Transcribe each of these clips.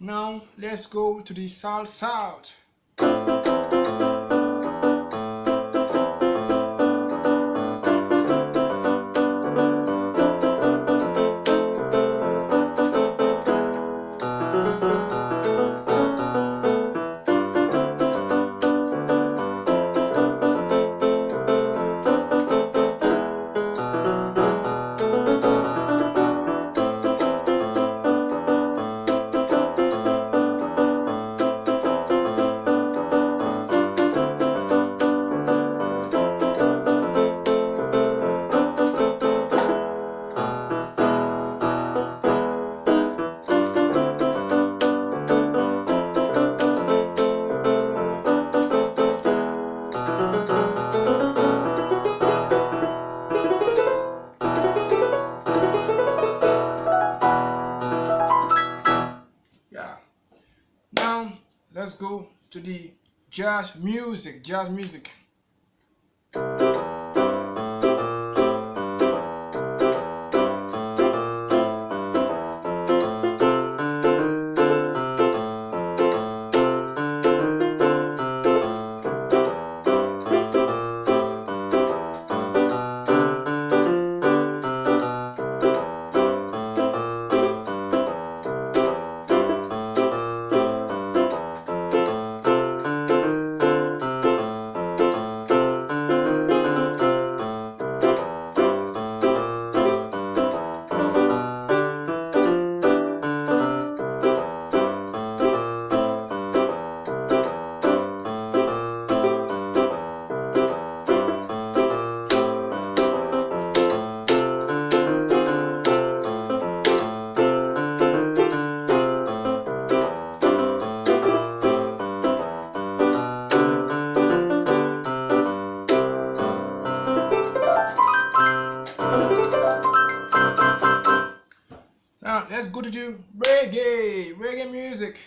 Now let's go to the south south. Yeah. Now let's go to the jazz music. Jazz music. Now let's go to do reggae music.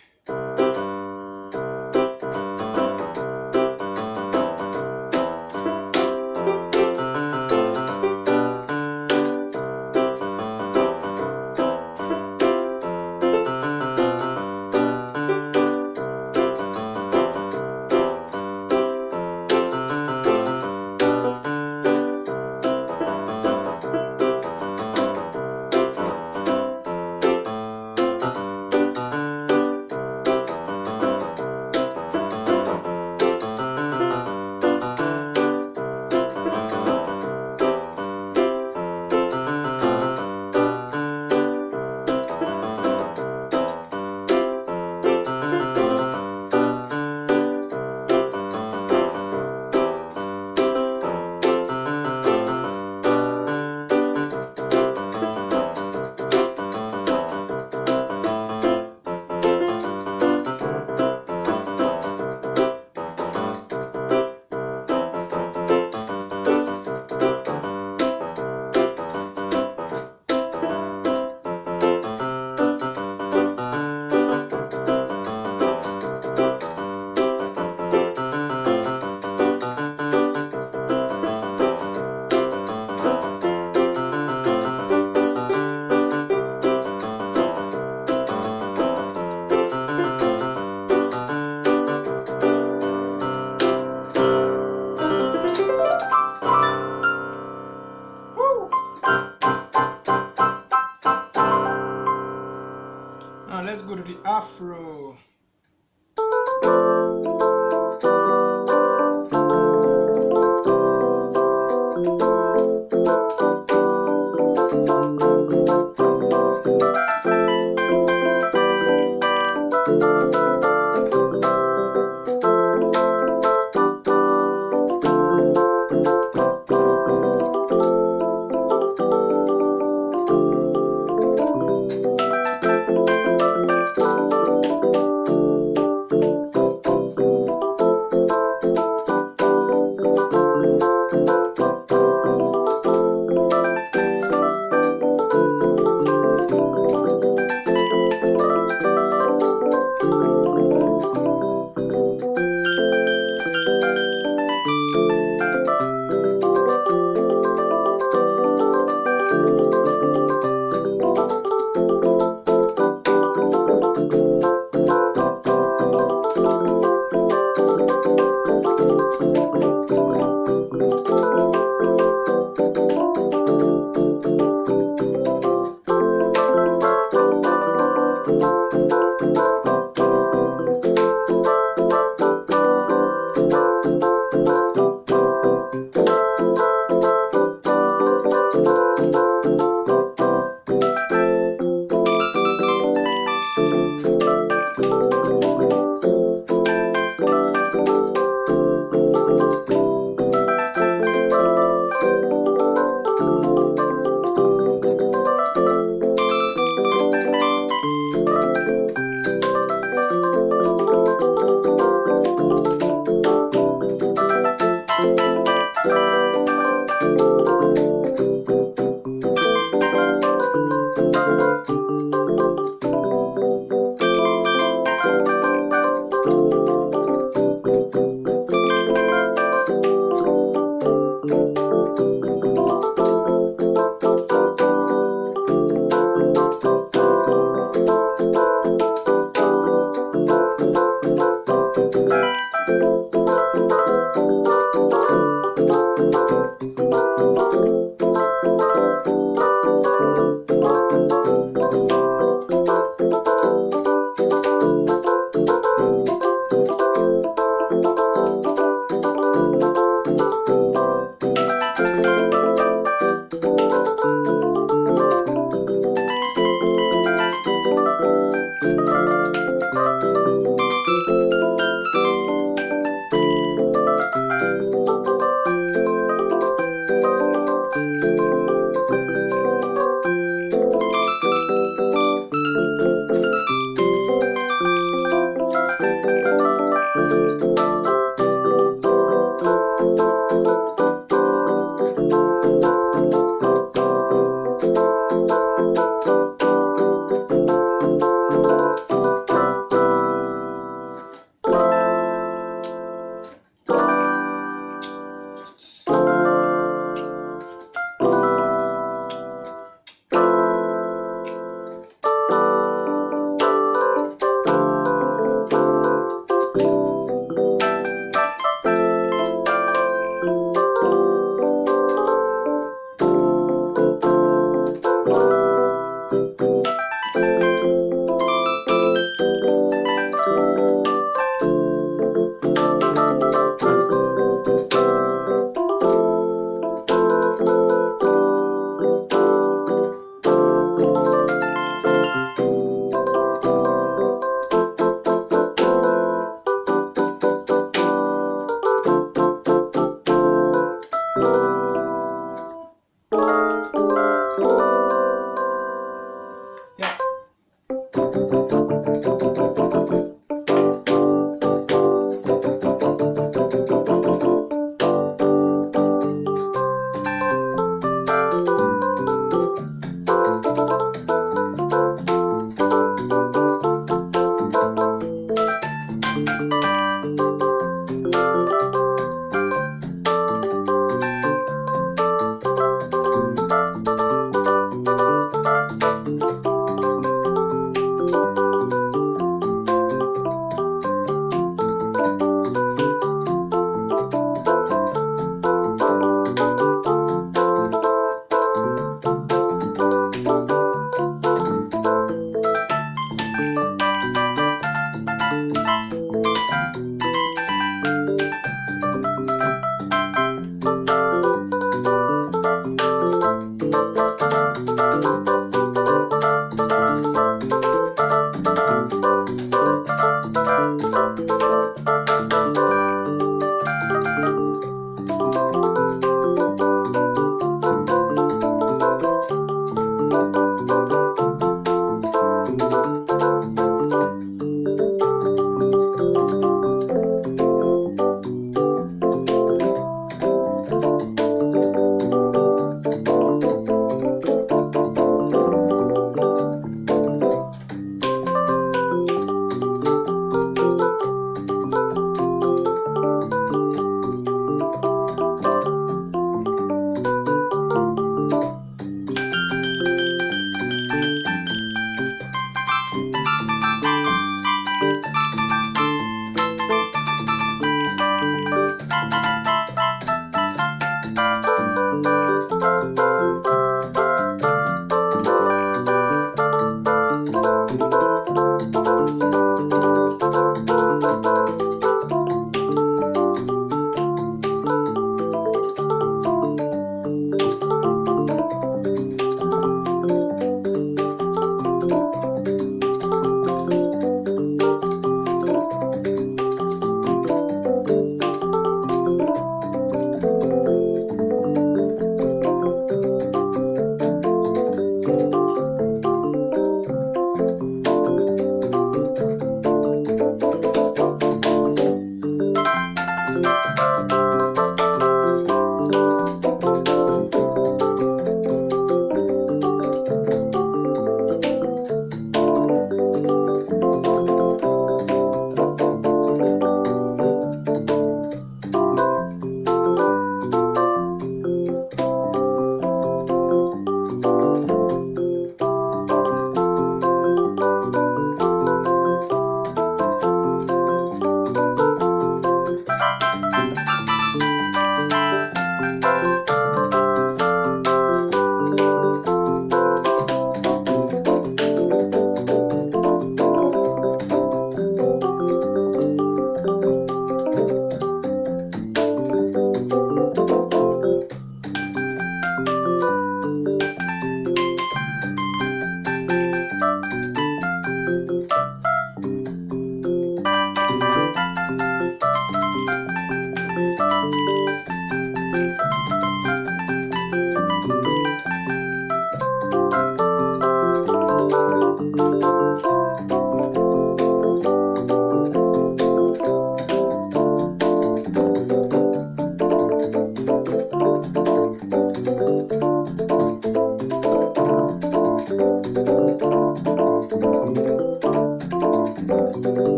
Now let's go to the Afro.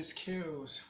scales.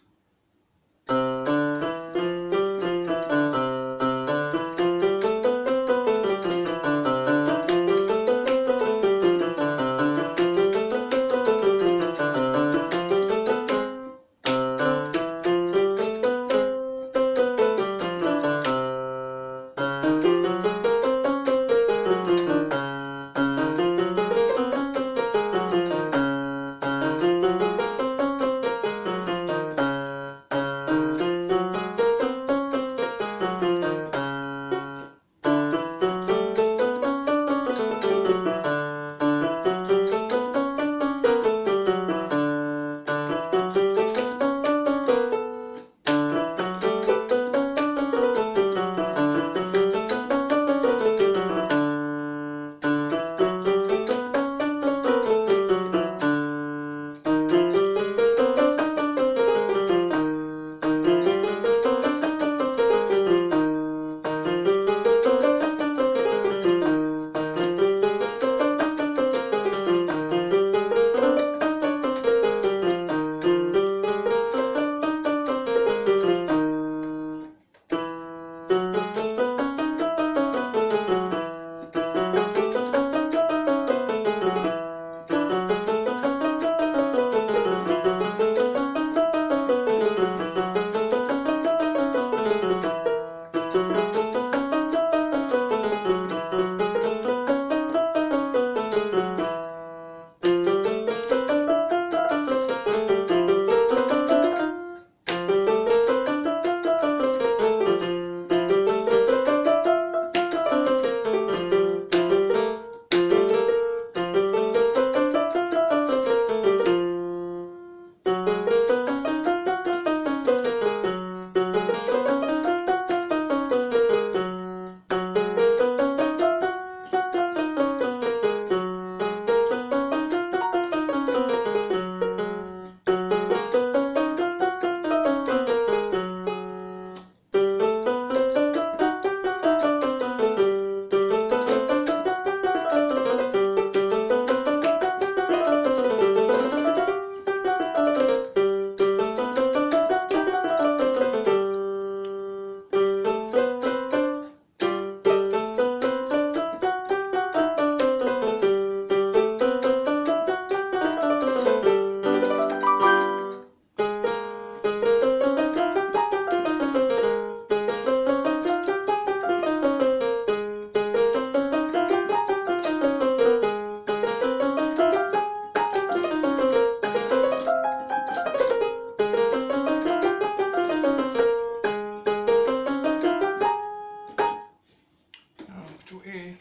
To A.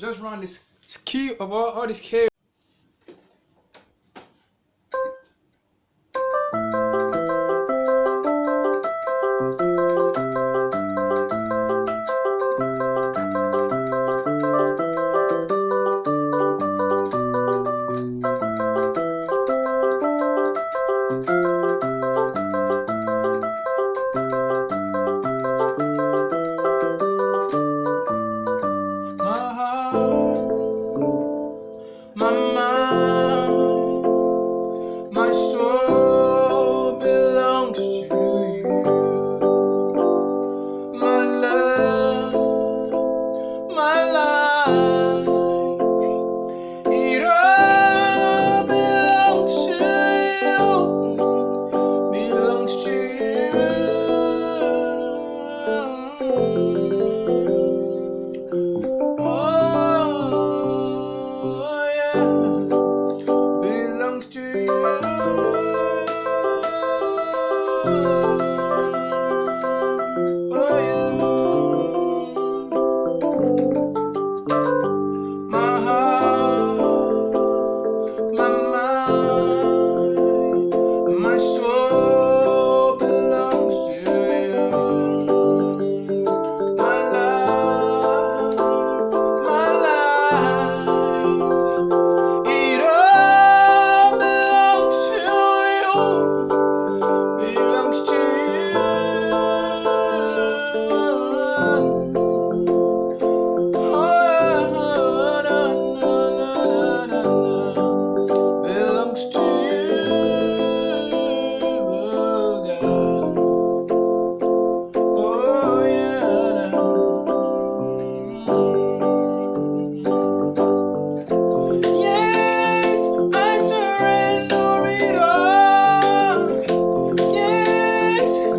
Just run this key of all these cables. My belongs to you. Oh, no, belongs to you, oh God. Oh yeah. Yes, I surrender it all. Yes,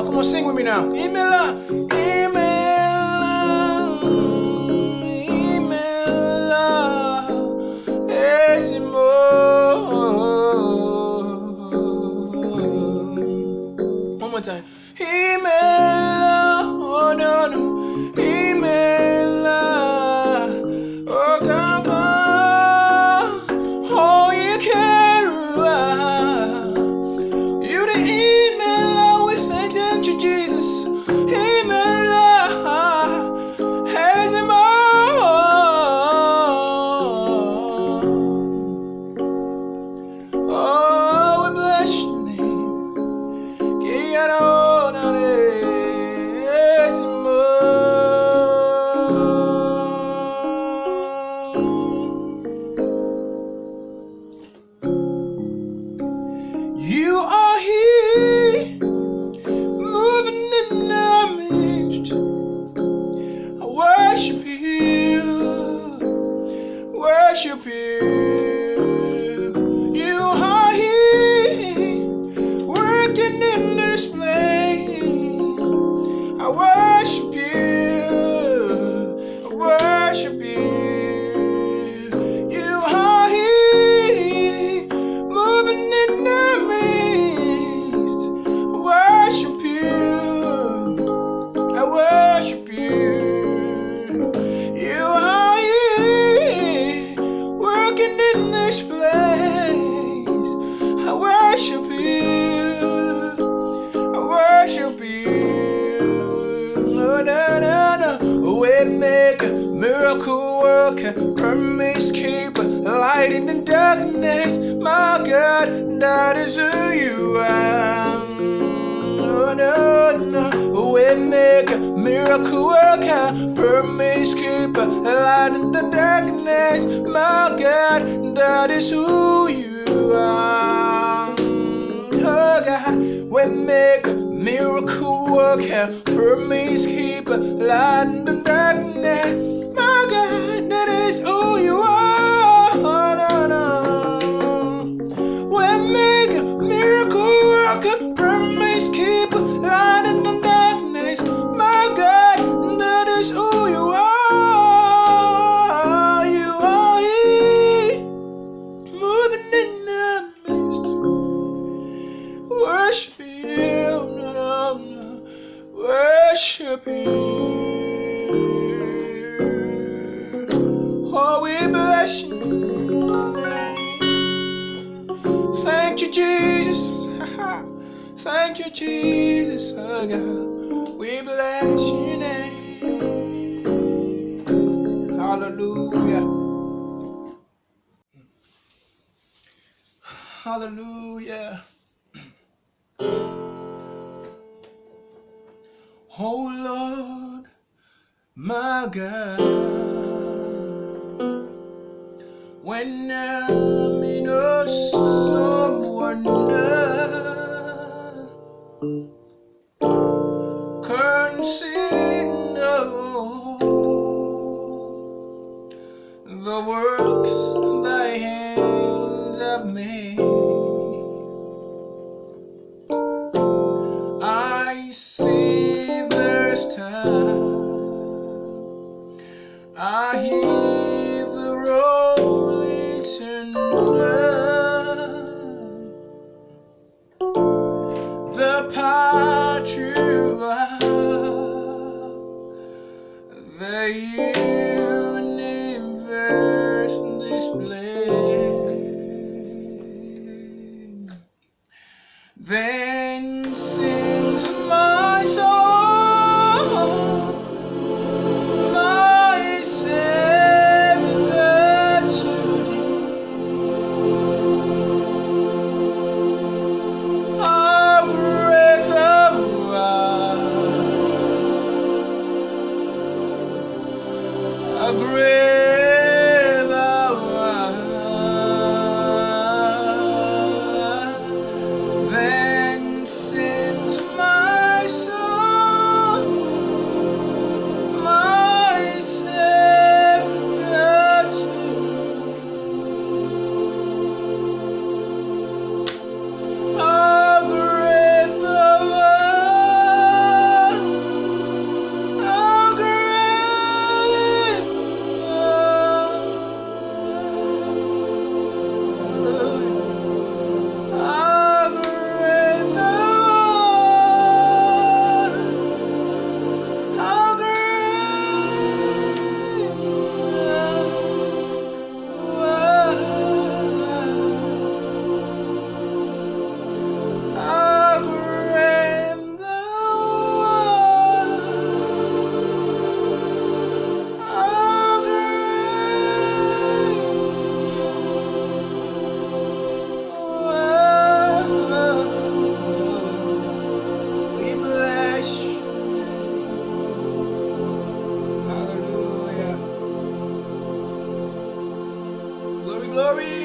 Come on, sing with me now. Imela, Imela, Imela, Esimo. One more time. Imela, oh no no, Imela, oh Kaka, oh you care. You the email, we thank you, Jesus. Email, has him oh, we bless your name. You are here, moving in our midst. I worship you, worship you. You are here, working in this place. I worship you. this place. I worship you. I worship you. No, no, no, no. Way maker, miracle worker, promise keeper, light in the darkness. My God, that is who you are. No, no, no. Way maker, miracle worker, promise keeper, light in the darkness. My God, that is who you are. Oh God, way maker, miracle worker, promise keeper, light in the darkness. My God, that is who you are. Oh, no, no. Way maker, miracle worker, promise keeper, light in the darkness. My God, that is who you are. You are here, moving in the midst. Worship you, no, no, no. Worship you. Oh, we bless you. Thank you, Jesus. Thank you, Jesus. Oh, God. We bless your name. Hallelujah. Hallelujah. Oh Lord, my God, when I'm in awesome wonder, consider the works thy hands have made. I see their stars, I hear the rolling thunder, the power throughout the universe displayed. Then sings my soul, my Savior to thee. How great thou art, how great thou art. Then sings my soul, my Savior to thee. How great thou art, how great thou art. How great thou art, how great thou art, how great thou art, how great. We bless you. Hallelujah. Glory, glory.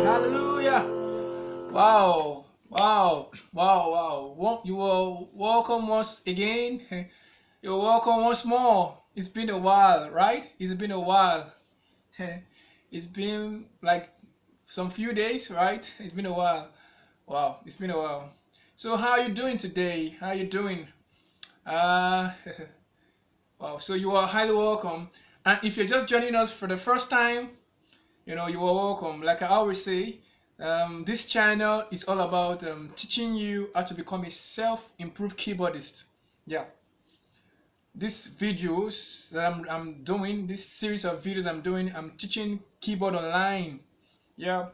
Hallelujah. Wow. Wow. Wow. Wow. You are welcome once again. You're welcome once more. It's been a while, right? It's been a while. It's been like some few days, right? It's been a while. Wow, it's been a while. So how are you doing today? How are you doing? Uh, wow, so you are highly welcome. And if you're just joining us for the first time, you are welcome. Like I always say, this channel is all about teaching you how to become a self-improved keyboardist. Yeah. These videos that I'm doing, this series of videos I'm doing, I'm teaching keyboard online. Yeah.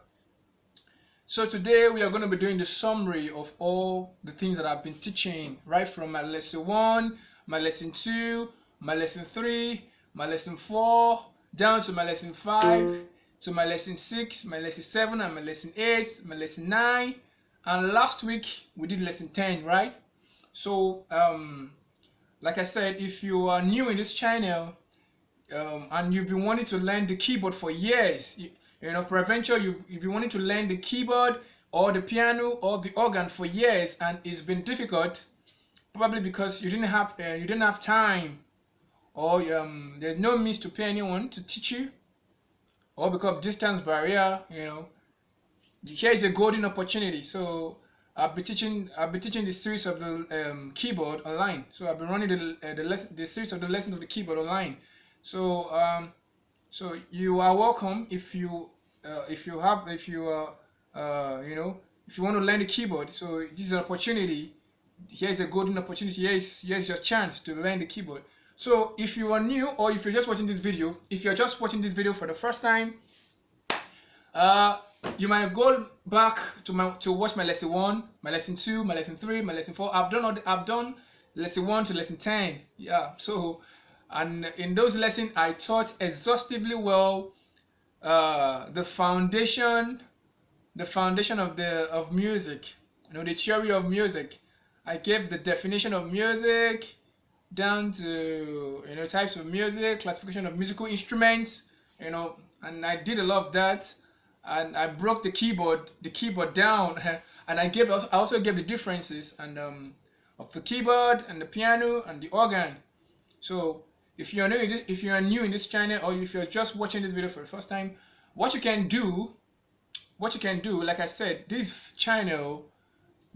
So today we are going to be doing the summary of all the things that I've been teaching, right from my lesson 1, my lesson 2, my lesson 3, my lesson 4, down to my lesson 5, to my lesson 6, my lesson 7, and my lesson 8, my lesson 9, and last week we did lesson 10, right? So like I said, if you are new in this channel, and you've been wanting to learn the keyboard for years, you know, peradventure you've been wanting to learn the keyboard or the piano or the organ for years, and it's been difficult, probably because you didn't have time, or there's no means to pay anyone to teach you, or because of distance barrier, you know, here is a golden opportunity. So I'll be teaching the series of the keyboard online. So I've been running the series of the lessons of the keyboard online. So so you are welcome if you you know, if you want to learn the keyboard. So this is an opportunity. Here is a golden opportunity. Here's your chance to learn the keyboard. So if you are new, or if you're just watching this video, if you're just watching this video for the first time, you might go back to watch my lesson 1, my lesson 2, my lesson 3, my lesson 4. I've done lesson 1 to lesson 10. Yeah. So, and in those lessons I taught exhaustively well the foundation of music. You know, the theory of music. I gave the definition of music, down to, you know, types of music, classification of musical instruments, you know, and I did a lot of that, and I broke the keyboard down, and I also gave the differences and of the keyboard and the piano and the organ. So if you are new in this channel, or if you're just watching this video for the first time, what you can do, like I said, this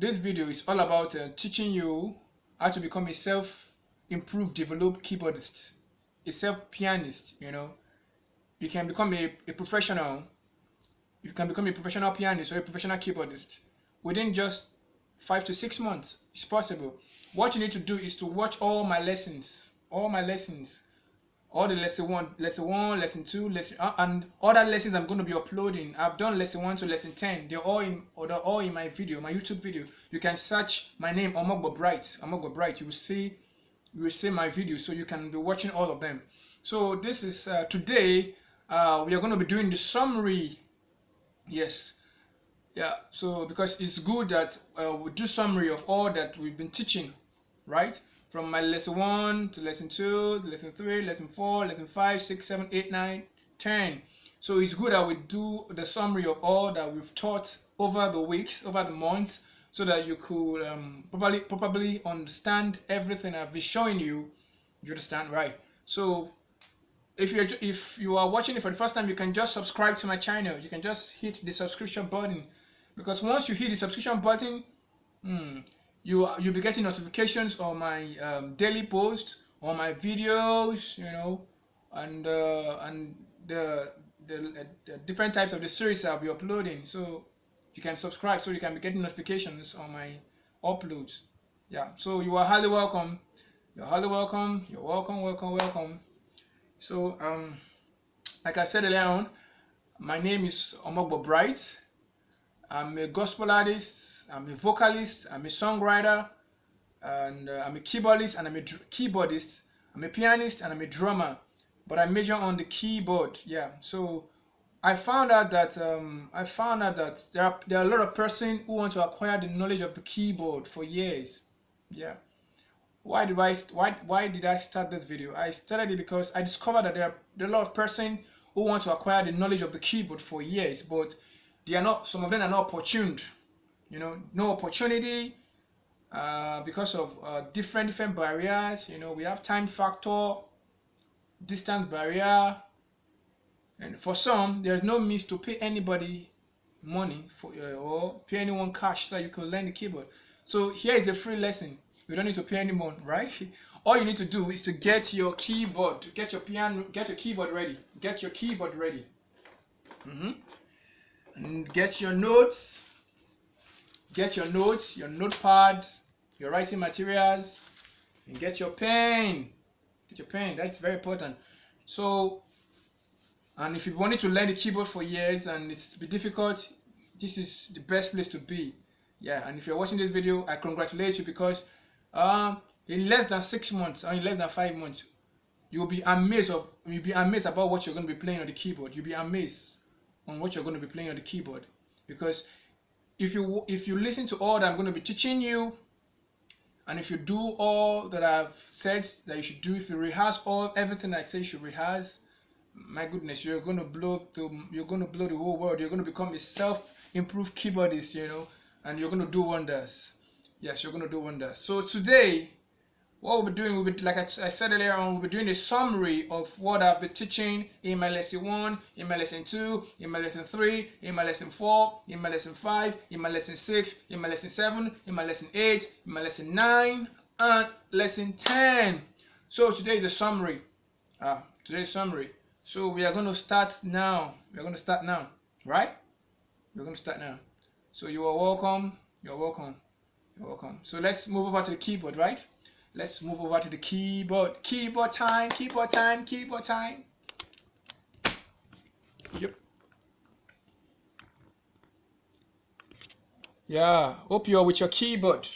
video is all about teaching you how to become a self-improved, developed keyboardist, a self-pianist. You know, you can become a professional. You can become a professional pianist or a professional keyboardist within just 5 to 6 months. It's possible. What you need to do is to watch all my lessons, all the lesson 1, lesson 2, and other lessons I'm going to be uploading. I've done lesson 1 to lesson 10. They're all in my video, my YouTube video. You can search my name, Omogbo Bright. You will see my video, so you can be watching all of them. So this is today we are going to be doing the summary. Yes. Yeah. So because it's good that we do summary of all that we've been teaching, right? From my lesson 1 to lesson 2, lesson 3, lesson 4, lesson 5, 6, 7, 8, 9, 10. So it's good that we do the summary of all that we've taught over the weeks, over the months, so that you could probably understand everything I've been showing you. You understand, right? So if you are watching it for the first time, you can just subscribe to my channel. You can just hit the subscription button, because once you hit the subscription button, you'll be getting notifications on my daily posts, on my videos, you know, and the different types of the series I'll be uploading. So you can subscribe, so you can be getting notifications on my uploads. Yeah. So you are highly welcome. You're highly welcome. You're welcome. So like I said earlier on, my name is Omogbo Bright. I'm a gospel artist, I'm a vocalist, I'm a songwriter, and I'm a keyboardist, and I'm a keyboardist. I'm a pianist, and I'm a drummer, but I major on the keyboard. Yeah. So I found out that there are a lot of persons who want to acquire the knowledge of the keyboard for years. Yeah. Why did I start this video? I started it because I discovered that there are a lot of persons who want to acquire the knowledge of the keyboard for years, but some of them are not opportuned. You know, no opportunity because of different barriers. You know, we have time factor, distance barrier, and for some there's no means to pay anybody money for or pay anyone cash so that you can learn the keyboard. So here is a free lesson. You don't need to pay anyone, right? All you need to do is to get your keyboard, get your piano, get your keyboard ready, and get your notes, your notepad, your writing materials, and get your pen. That's very important. So And if you wanted to learn the keyboard for years and it's been difficult, this is the best place to be. Yeah, and if you're watching this video, I congratulate you, because in less than 6 months or in less than 5 months, you'll be amazed about what you're going to be playing on the keyboard. You'll be amazed on what you're going to be playing on the keyboard, because if you listen to all that I'm going to be teaching you, and if you do all that I've said that you should do, if you rehearse everything I say you should rehearse, my goodness, you're going to blow the whole world. You're going to become a self-improved keyboardist, and you're going to do wonders. Yes, you're going to do wonders. So today, what we'll be doing, like I said earlier on, we'll be doing a summary of what I've been teaching in my lesson 1, in my lesson 2, in my lesson 3, in my lesson 4, in my lesson 5, in my lesson 6, in my lesson 7, in my lesson 8, in my lesson 9, and lesson 10. So today is a summary. Today's summary. So we are going to start now. We're going to start now, right? We're going to start now. So you are welcome. You're welcome. You're welcome. So let's move over to the keyboard, right? Let's move over to the keyboard. Keyboard time. Keyboard time. Keyboard time. Yep. Yeah. Hope you're with your keyboard.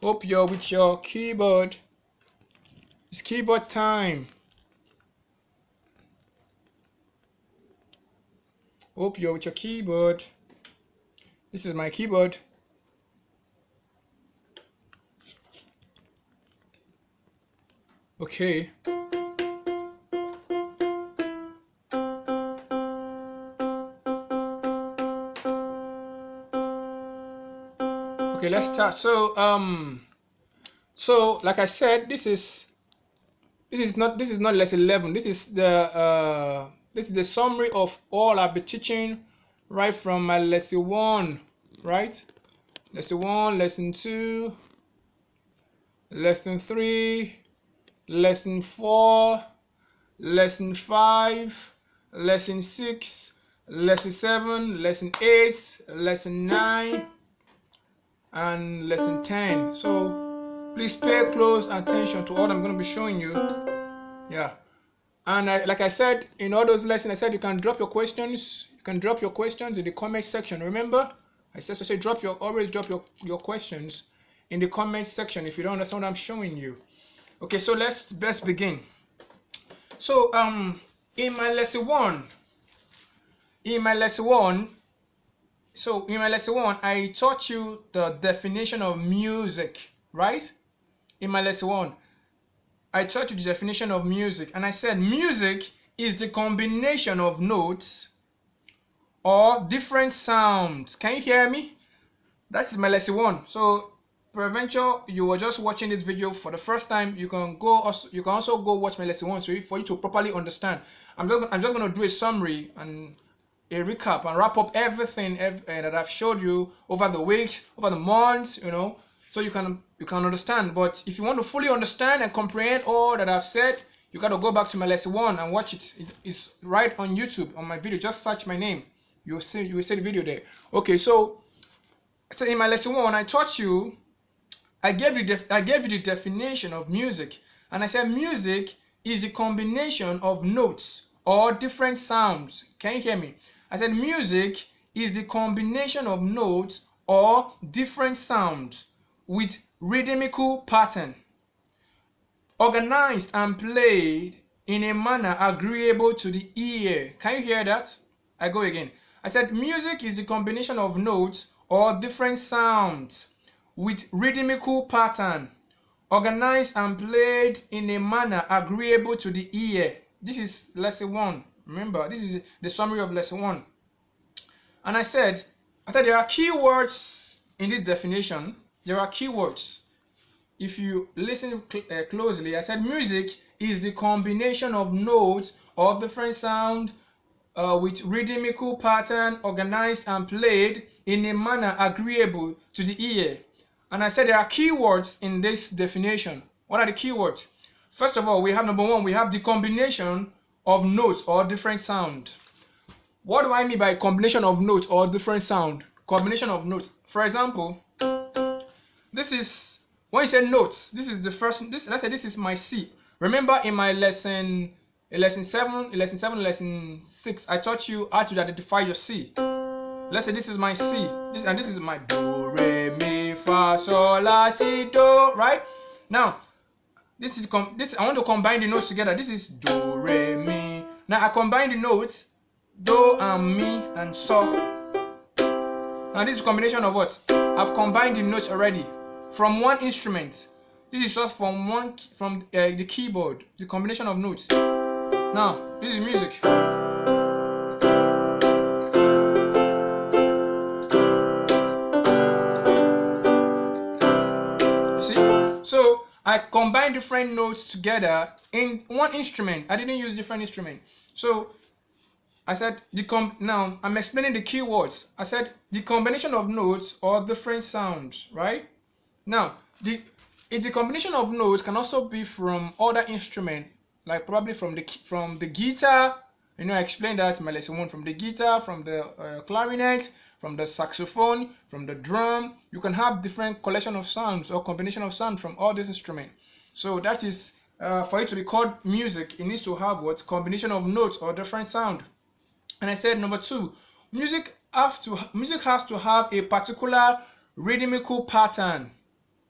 Hope you're with your keyboard. It's keyboard time. Hope you're with your keyboard. This is my keyboard. Okay. Okay, let's start. So like I said, this is not lesson 11. This is the summary of all I've been teaching right from my lesson 1, right? Lesson 1, lesson 2, lesson 3, lesson 4, lesson 5, lesson 6, lesson 7, lesson 8, lesson 9, and lesson 10. So please pay close attention to what I'm going to be showing you. Yeah. And like I said, in all those lessons, I said you can drop your questions. You can drop your questions in the comment section. Remember, I said always drop your questions in the comment section if you don't understand what I'm showing you. Okay, so let's begin. So in my lesson 1, I taught you the definition of music, right? In my lesson 1, I taught you the definition of music, and I said music is the combination of notes or different sounds. Can you hear me? That is my lesson 1. So peradventure you were just watching this video for the first time, you can also go watch my lesson 1, so for you to properly understand. I'm just going to do a summary and a recap and wrap up everything that I've showed you over the weeks, over the months, so you can understand. But if you want to fully understand and comprehend all that I've said, you got to go back to my lesson 1 and watch it. It's right on YouTube on my video. Just search my name. You will see the video there. Okay, so in my lesson 1, I taught you. I gave you the definition of music, and I said music is a combination of notes or different sounds. Can you hear me? I said music is the combination of notes or different sounds with rhythmical pattern, organized and played in a manner agreeable to the ear. Can you hear that? I go again. I said music is the combination of notes or different sounds with rhythmical pattern, organized and played in a manner agreeable to the ear. This is lesson 1. Remember, this is the summary of lesson 1. And I said there are keywords in this definition. There are keywords. If you listen closely, I said music is the combination of notes or different sound with rhythmical pattern, organized and played in a manner agreeable to the ear. And I said there are keywords in this definition. What are the keywords? First of all, we have number 1, we have the combination of notes or different sound. What do I mean by combination of notes or different sound? Combination of notes. For example, this is, when you say notes, this is the first, let's say this is my C. Remember in my lesson in lesson 6, I taught you how to identify your C. Let's say this is my C, this is my do, re, mi, fa, sol, la, ti, do, right? Now, this I want to combine the notes together. This is do, re, mi. Now I combine the notes, do and mi and so. Now this is a combination of what? I've combined the notes already from one instrument. This is just from the keyboard, the combination of notes. Now, this is music. You see? So I combined different notes together in one instrument. I didn't use different instrument. So I said now I'm explaining the keywords. I said the combination of notes or different sounds, right? Now the combination of notes can also be from other instruments, like probably from the guitar. You know, I explained that in my lesson 1, from the guitar, from the clarinet, from the saxophone, from the drum. You can have different collection of sounds or combination of sound from all these instruments. So that is for it to be called music, it needs to have what? Combination of notes or different sound. And I said number 2, music has to have a particular rhythmical pattern.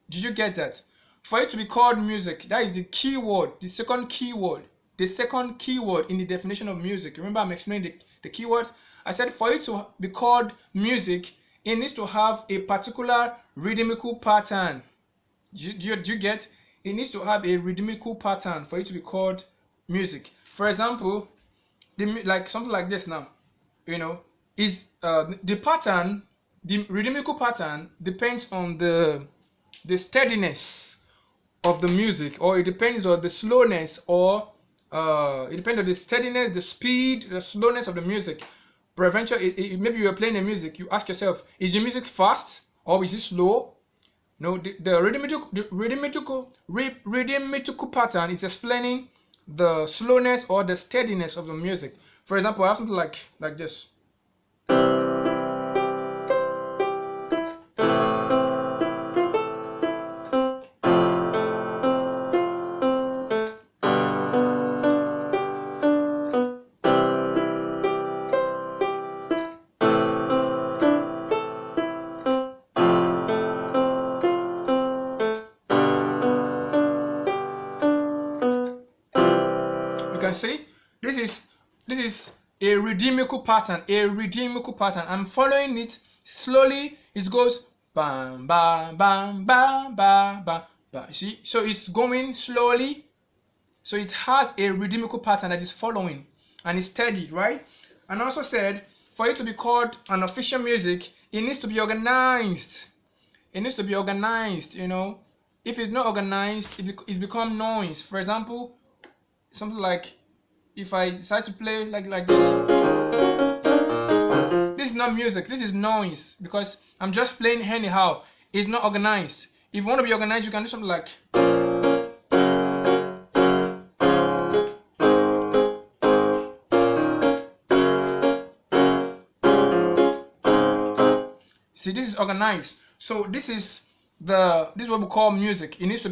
Did you get that? For it to be called music, that is the keyword, the second keyword in the definition of music. Remember, I'm explaining the keywords. I said for it to be called music, it needs to have a particular rhythmical pattern. Do you get? It needs to have a rhythmical pattern for it to be called music. For example, like something like this now, you know, is the pattern, the rhythmical pattern depends on the steadiness of the music, or it depends on the slowness, or it depends on the steadiness, the speed, the slowness of the music. Peradventure, maybe you are playing the music, you ask yourself, is the music fast or is it slow? No, the rhythmical pattern is explaining the slowness or the steadiness of the music. For example, I have something like this. You can see this is a rhythmical pattern. I'm following it slowly. It goes bam bam bam bam bam bam bam. See, so it's going slowly. So it has a rhythmical pattern that is following and it's steady, right? And also said for it to be called an official music, it needs to be organized. It needs to be organized. You know, if it's not organized, it's become noise. For example, something like if I decide to play like this is not music, this is noise, because I'm just playing anyhow. It's not organized. If you want to be organized, you can do something like see, this is organized. So this is what we call music. It needs to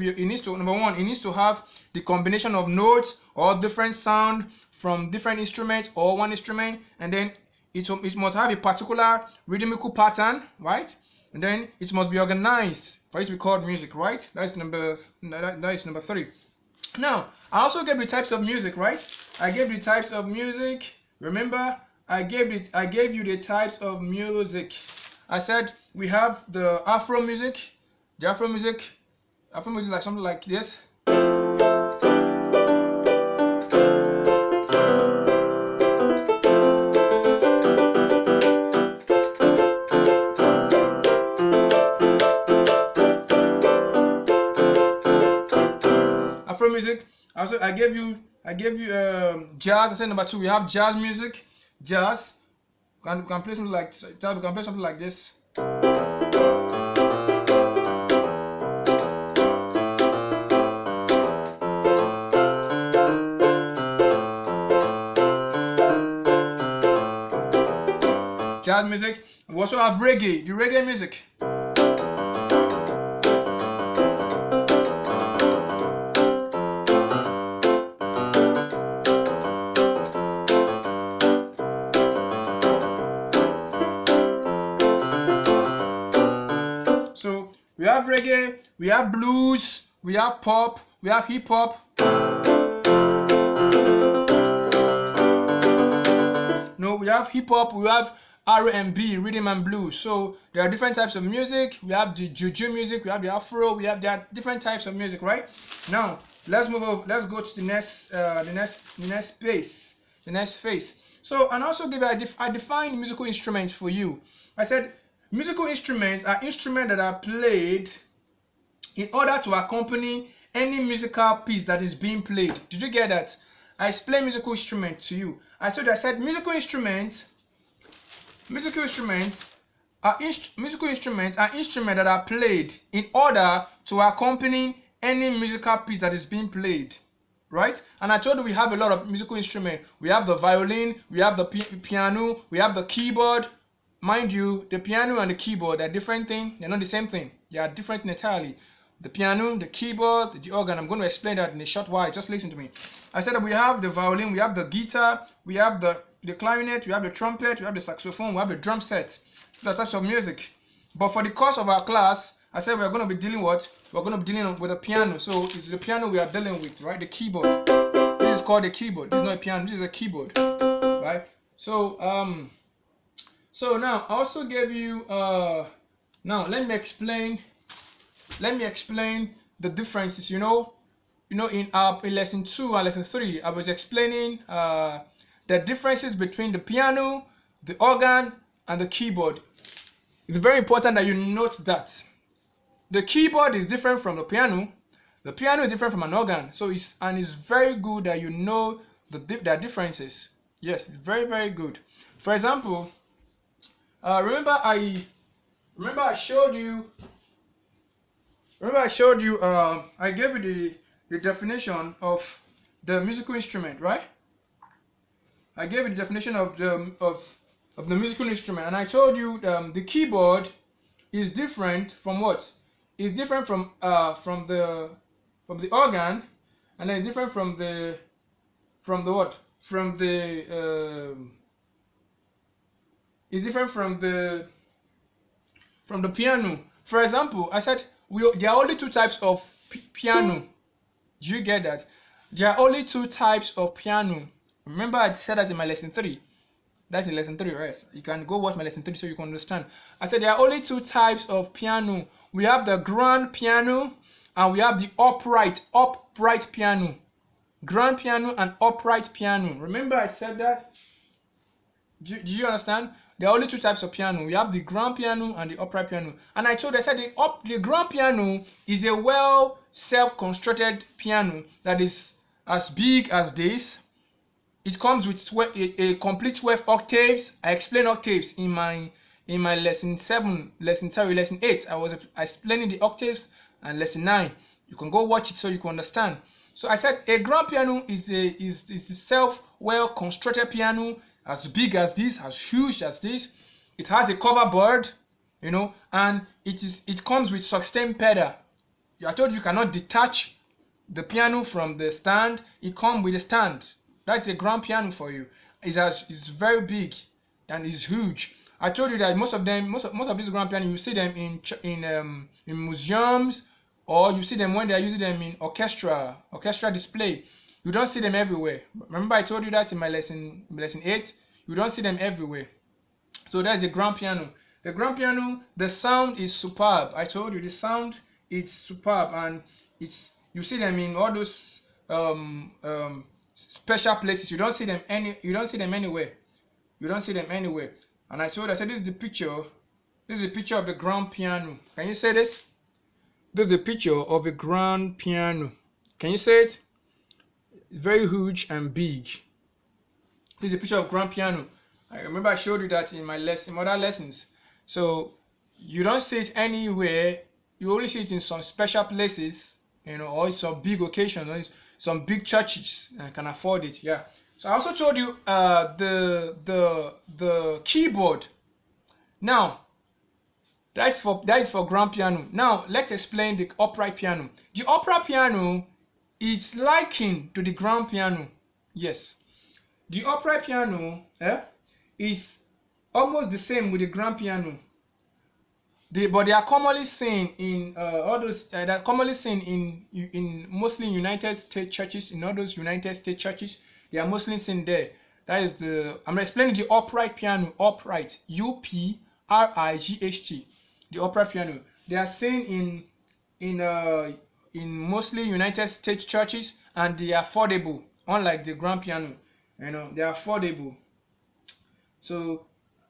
number 1, it needs to have the combination of notes or different sound from different instruments or one instrument, and then it must have a particular rhythmical pattern, right? And then it must be organized for it to be called music, right? That is number 3. Now, I also gave the types of music, right? I gave the types of music. Remember, I gave you the types of music. I said we have the Afro music. The Afro music like something like this. Afro music. Also, I gave you jazz. I said number 2. We have jazz music. Jazz. We can play something like this. Jazz music. We also have reggae, the reggae music. have reggae, we have blues, we have pop, we have hip hop. No, we have hip hop, we have R&B, rhythm and blues. So there are different types of music. We have the juju music, we have the afro, there are different types of music, right? Now let's move over. Let's go to the next phase. So, and also I defined musical instruments for you. I said musical instruments are instruments that are played in order to accompany any musical piece that is being played. Did you get that? I explained musical instrument to you. I said musical instruments are instruments that are played in order to accompany any musical piece that is being played, right? And I told you we have a lot of musical instruments. We have the violin, we have the piano, we have the keyboard. Mind you, the piano and the keyboard are different things. They're not the same thing. They are different entirely. The piano, the keyboard, the organ. I'm going to explain that in a short while. Just listen to me. I said that we have the violin, we have the guitar, we have the clarinet, we have the trumpet, we have the saxophone, we have the drum set. Those are types of music. But for the course of our class, I said we're going to be dealing with the piano. So it's the piano we are dealing with, right? The keyboard. This is called the keyboard. This is not a piano. This is a keyboard, right? So so now I also gave you now let me explain the differences. In lesson 2 and lesson 3, I was explaining the differences between the piano, the organ, and the keyboard. It's very important that you note that the keyboard is different from the piano is different from an organ. So it's very good that you know their differences. Yes, it's very, very good. For example, remember I showed you I gave you the definition of the musical instrument, right? I gave you the definition of the musical instrument, and I told you the keyboard is different from what? It's different from the organ, and then different from the what? It's different from the piano. For example, I said there are only two types of piano. Do you get that? There are only two types of piano. Remember I said that in my lesson 3. That's in lesson 3, right? You can go watch my lesson 3 so you can understand. I said there are only two types of piano. We have the grand piano and we have the upright piano. Grand piano and upright piano. Remember I said that? Do you understand? There are only two types of piano. We have the grand piano and the upright piano. And I said the grand piano is a well self-constructed piano that is as big as this. It comes with a complete 12 octaves. I explained octaves in my lesson 8. I was explaining the octaves, and lesson 9. You can go watch it so you can understand. So I said a grand piano is a self well constructed piano, as big as this, as huge as this. It has a cover board, and it comes with sustain pedal. I told you cannot detach the piano from the stand. It comes with a stand. That's a grand piano for you. It's very big and it's huge. I told you that most of these grand pianos, you see them in museums, or you see them when they are using them in orchestra display. You don't see them everywhere. Remember I told you that in my lesson 8. You don't see them everywhere. So that's a grand piano. The grand piano, the sound is superb. I told you the sound is superb, and you see them in all those special places. You don't see them anywhere. And I said this is the picture. This is a picture of the grand piano. Can you say this? This is the picture of a grand piano. Can you say it? It's very huge and big. This is a picture of grand piano. I remember I showed you that in my other lessons. So you don't see it anywhere. You only see it in some special places, or some big occasions, or some big churches can afford it. Yeah. So I also told you the keyboard. Now that is for grand piano. Now let's explain the upright piano. The upright piano is likened to the grand piano. Yes. The upright piano is almost the same with the grand piano. But they are commonly seen in all those they're commonly seen in mostly United States churches. In all those United States churches, they are mostly seen there. That is I'm explaining the upright piano. Upright, UPRIGHT, the upright piano. They are seen in mostly United States churches, and they are affordable. Unlike the grand piano, they are affordable. So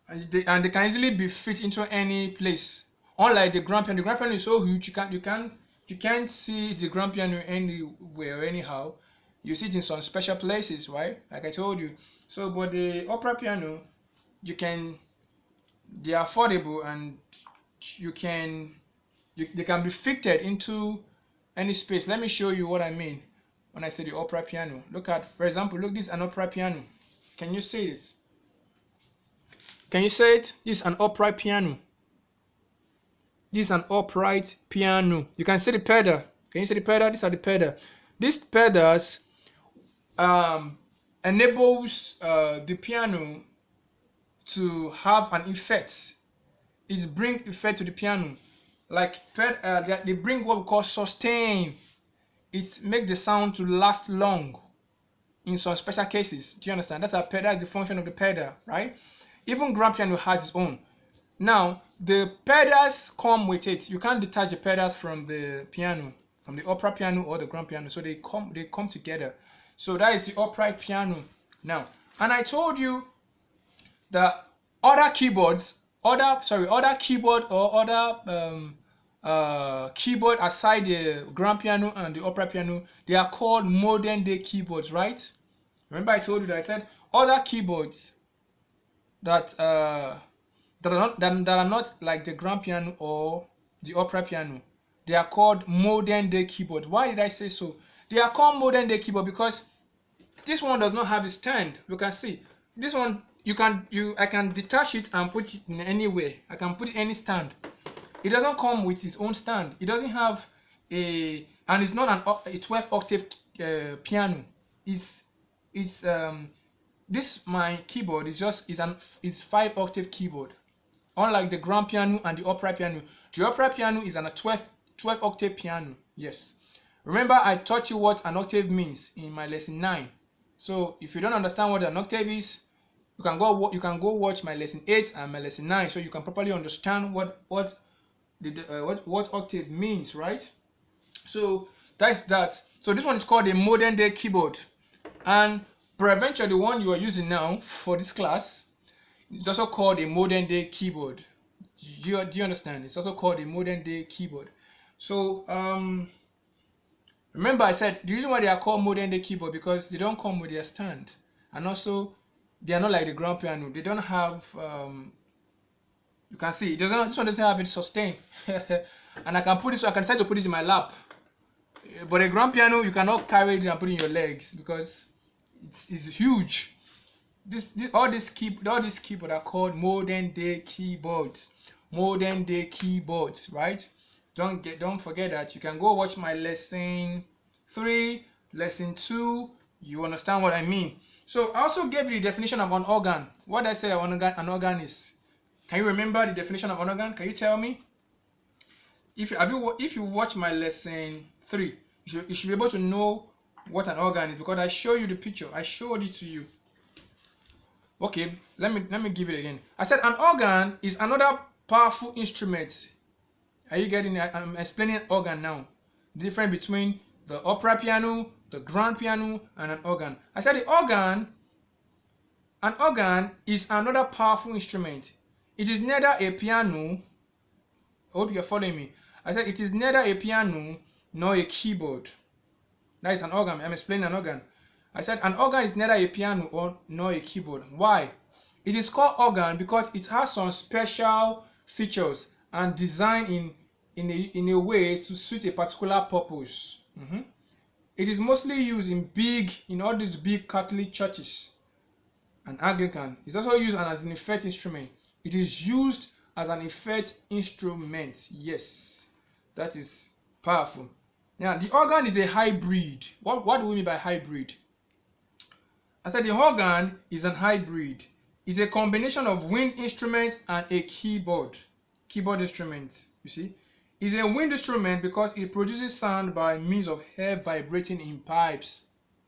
and they can easily be fit into any place. Unlike the grand piano is so huge you can't see the grand piano anywhere or anyhow. You see it in some special places, right? Like I told you. So, but the opera piano, you can they are affordable, and they can be fitted into any space. Let me show you what I mean when I say the opera piano. Look at, for example, look, this is an opera piano. Can you see it? Can you say it? This is an upright piano. This is an upright piano. You can see the pedal. Can you see the pedal? These are the pedal. These pedals enables the piano to have an effect. It brings effect to the piano. Like they bring what we call sustain. It makes the sound to last long in some special cases. Do you understand? That's the function of the pedal, right? Even grand piano has its own. Now, the pedals come with it. You can't detach the pedals from the piano, from the opera piano or the grand piano. So they come together. So that is the upright piano. Now, and I told you that other keyboards, other keyboard or other keyboard aside the grand piano and the opera piano, they are called modern day keyboards, right? Remember I told you that I said other keyboards that are not like the grand piano or the opera piano, they are called modern day keyboard. Why did I say so? They are called modern day keyboard because this one does not have a stand. You can see this one. I can detach it and put it in anywhere. I can put it any stand. It doesn't come with its own stand. It doesn't have and it's not a 12 octave piano. This my keyboard is 5 octave keyboard. Unlike the grand piano and the upright piano. The upright piano is a 12 octave piano. Yes. Remember I taught you what an octave means in my lesson 9. So if you don't understand what an octave is, you can go watch my lesson 8 and my lesson 9, so you can properly understand what octave means, right? So that's that. So this one is called a modern day keyboard, and peradventure the one you are using now for this class is also called a modern day keyboard. Do you understand? It's also called a modern day keyboard. So remember I said the reason why they are called modern day keyboard because they don't come with their stand, and also they are not like the grand piano. They don't have you can see this one doesn't have it sustain. And I can decide to put it in my lap. But a grand piano you cannot carry it and put it in your legs because it's huge. All these keyboards are called modern day keyboards. Modern day keyboards, right? Don't forget that. You can go watch my lesson 3, lesson 2. You understand what I mean. So I also gave you the definition of an organ. What I said an organ is. Can you remember the definition of an organ? Can you tell me? If you watch my lesson 3, you should be able to know what an organ is because I show you the picture. I showed it to you. Okay, let me give it again. I said an organ is another powerful instrument. Are you getting it? I'm explaining organ now. The difference between the opera piano, the grand piano, and an organ. I said an organ is another powerful instrument. It is neither a piano. I hope you're following me. I said it is neither a piano nor a keyboard. That is an organ. I'm explaining an organ. I said an organ is neither a piano nor a keyboard. Why? It is called organ because it has some special features and design in a way to suit a particular purpose. It is mostly used in all these big Catholic churches and Anglican. It's also used as an effect instrument. It is used as an effect instrument. Yes, that is powerful. Now, the organ is a hybrid. What do we mean by hybrid? I said the organ is an hybrid. It's a combination of wind instrument and a keyboard. keyboard instrument, you see, is a wind instrument because it produces sound by means of air vibrating in pipes.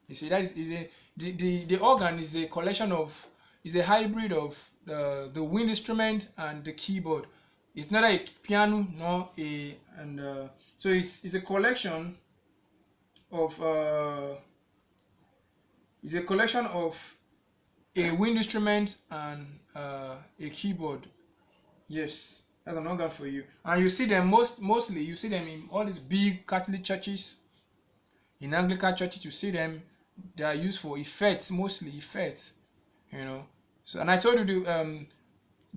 You see, that is a the organ is a collection of, is a hybrid of the wind instrument and the keyboard. It's not a piano nor a so it's a collection of a wind instrument and a keyboard. Yes, that's an organ for you. And you see them mostly you see them in all these big Catholic churches, in Anglican churches. You see them, they are used for effects, mostly effects, you know. So, and I told you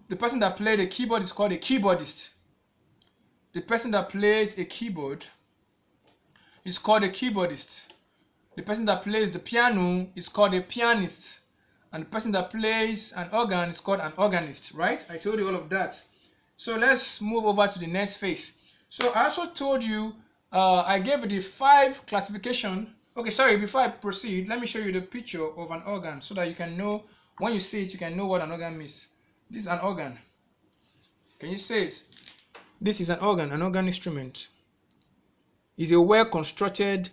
the person that plays the keyboard is called a keyboardist. The person that plays a keyboard is called a keyboardist. The person that plays the piano is called a pianist. And the person that plays an organ is called an organist, right? I told you all of that. So let's move over to the next phase. So I also told you, I gave you the 5 classification. Okay, sorry, before I proceed, let me show you the picture of an organ so that you can know, when you see it, you can know what an organ means. This is an organ. Can you say it? This is an organ instrument. It's a well-constructed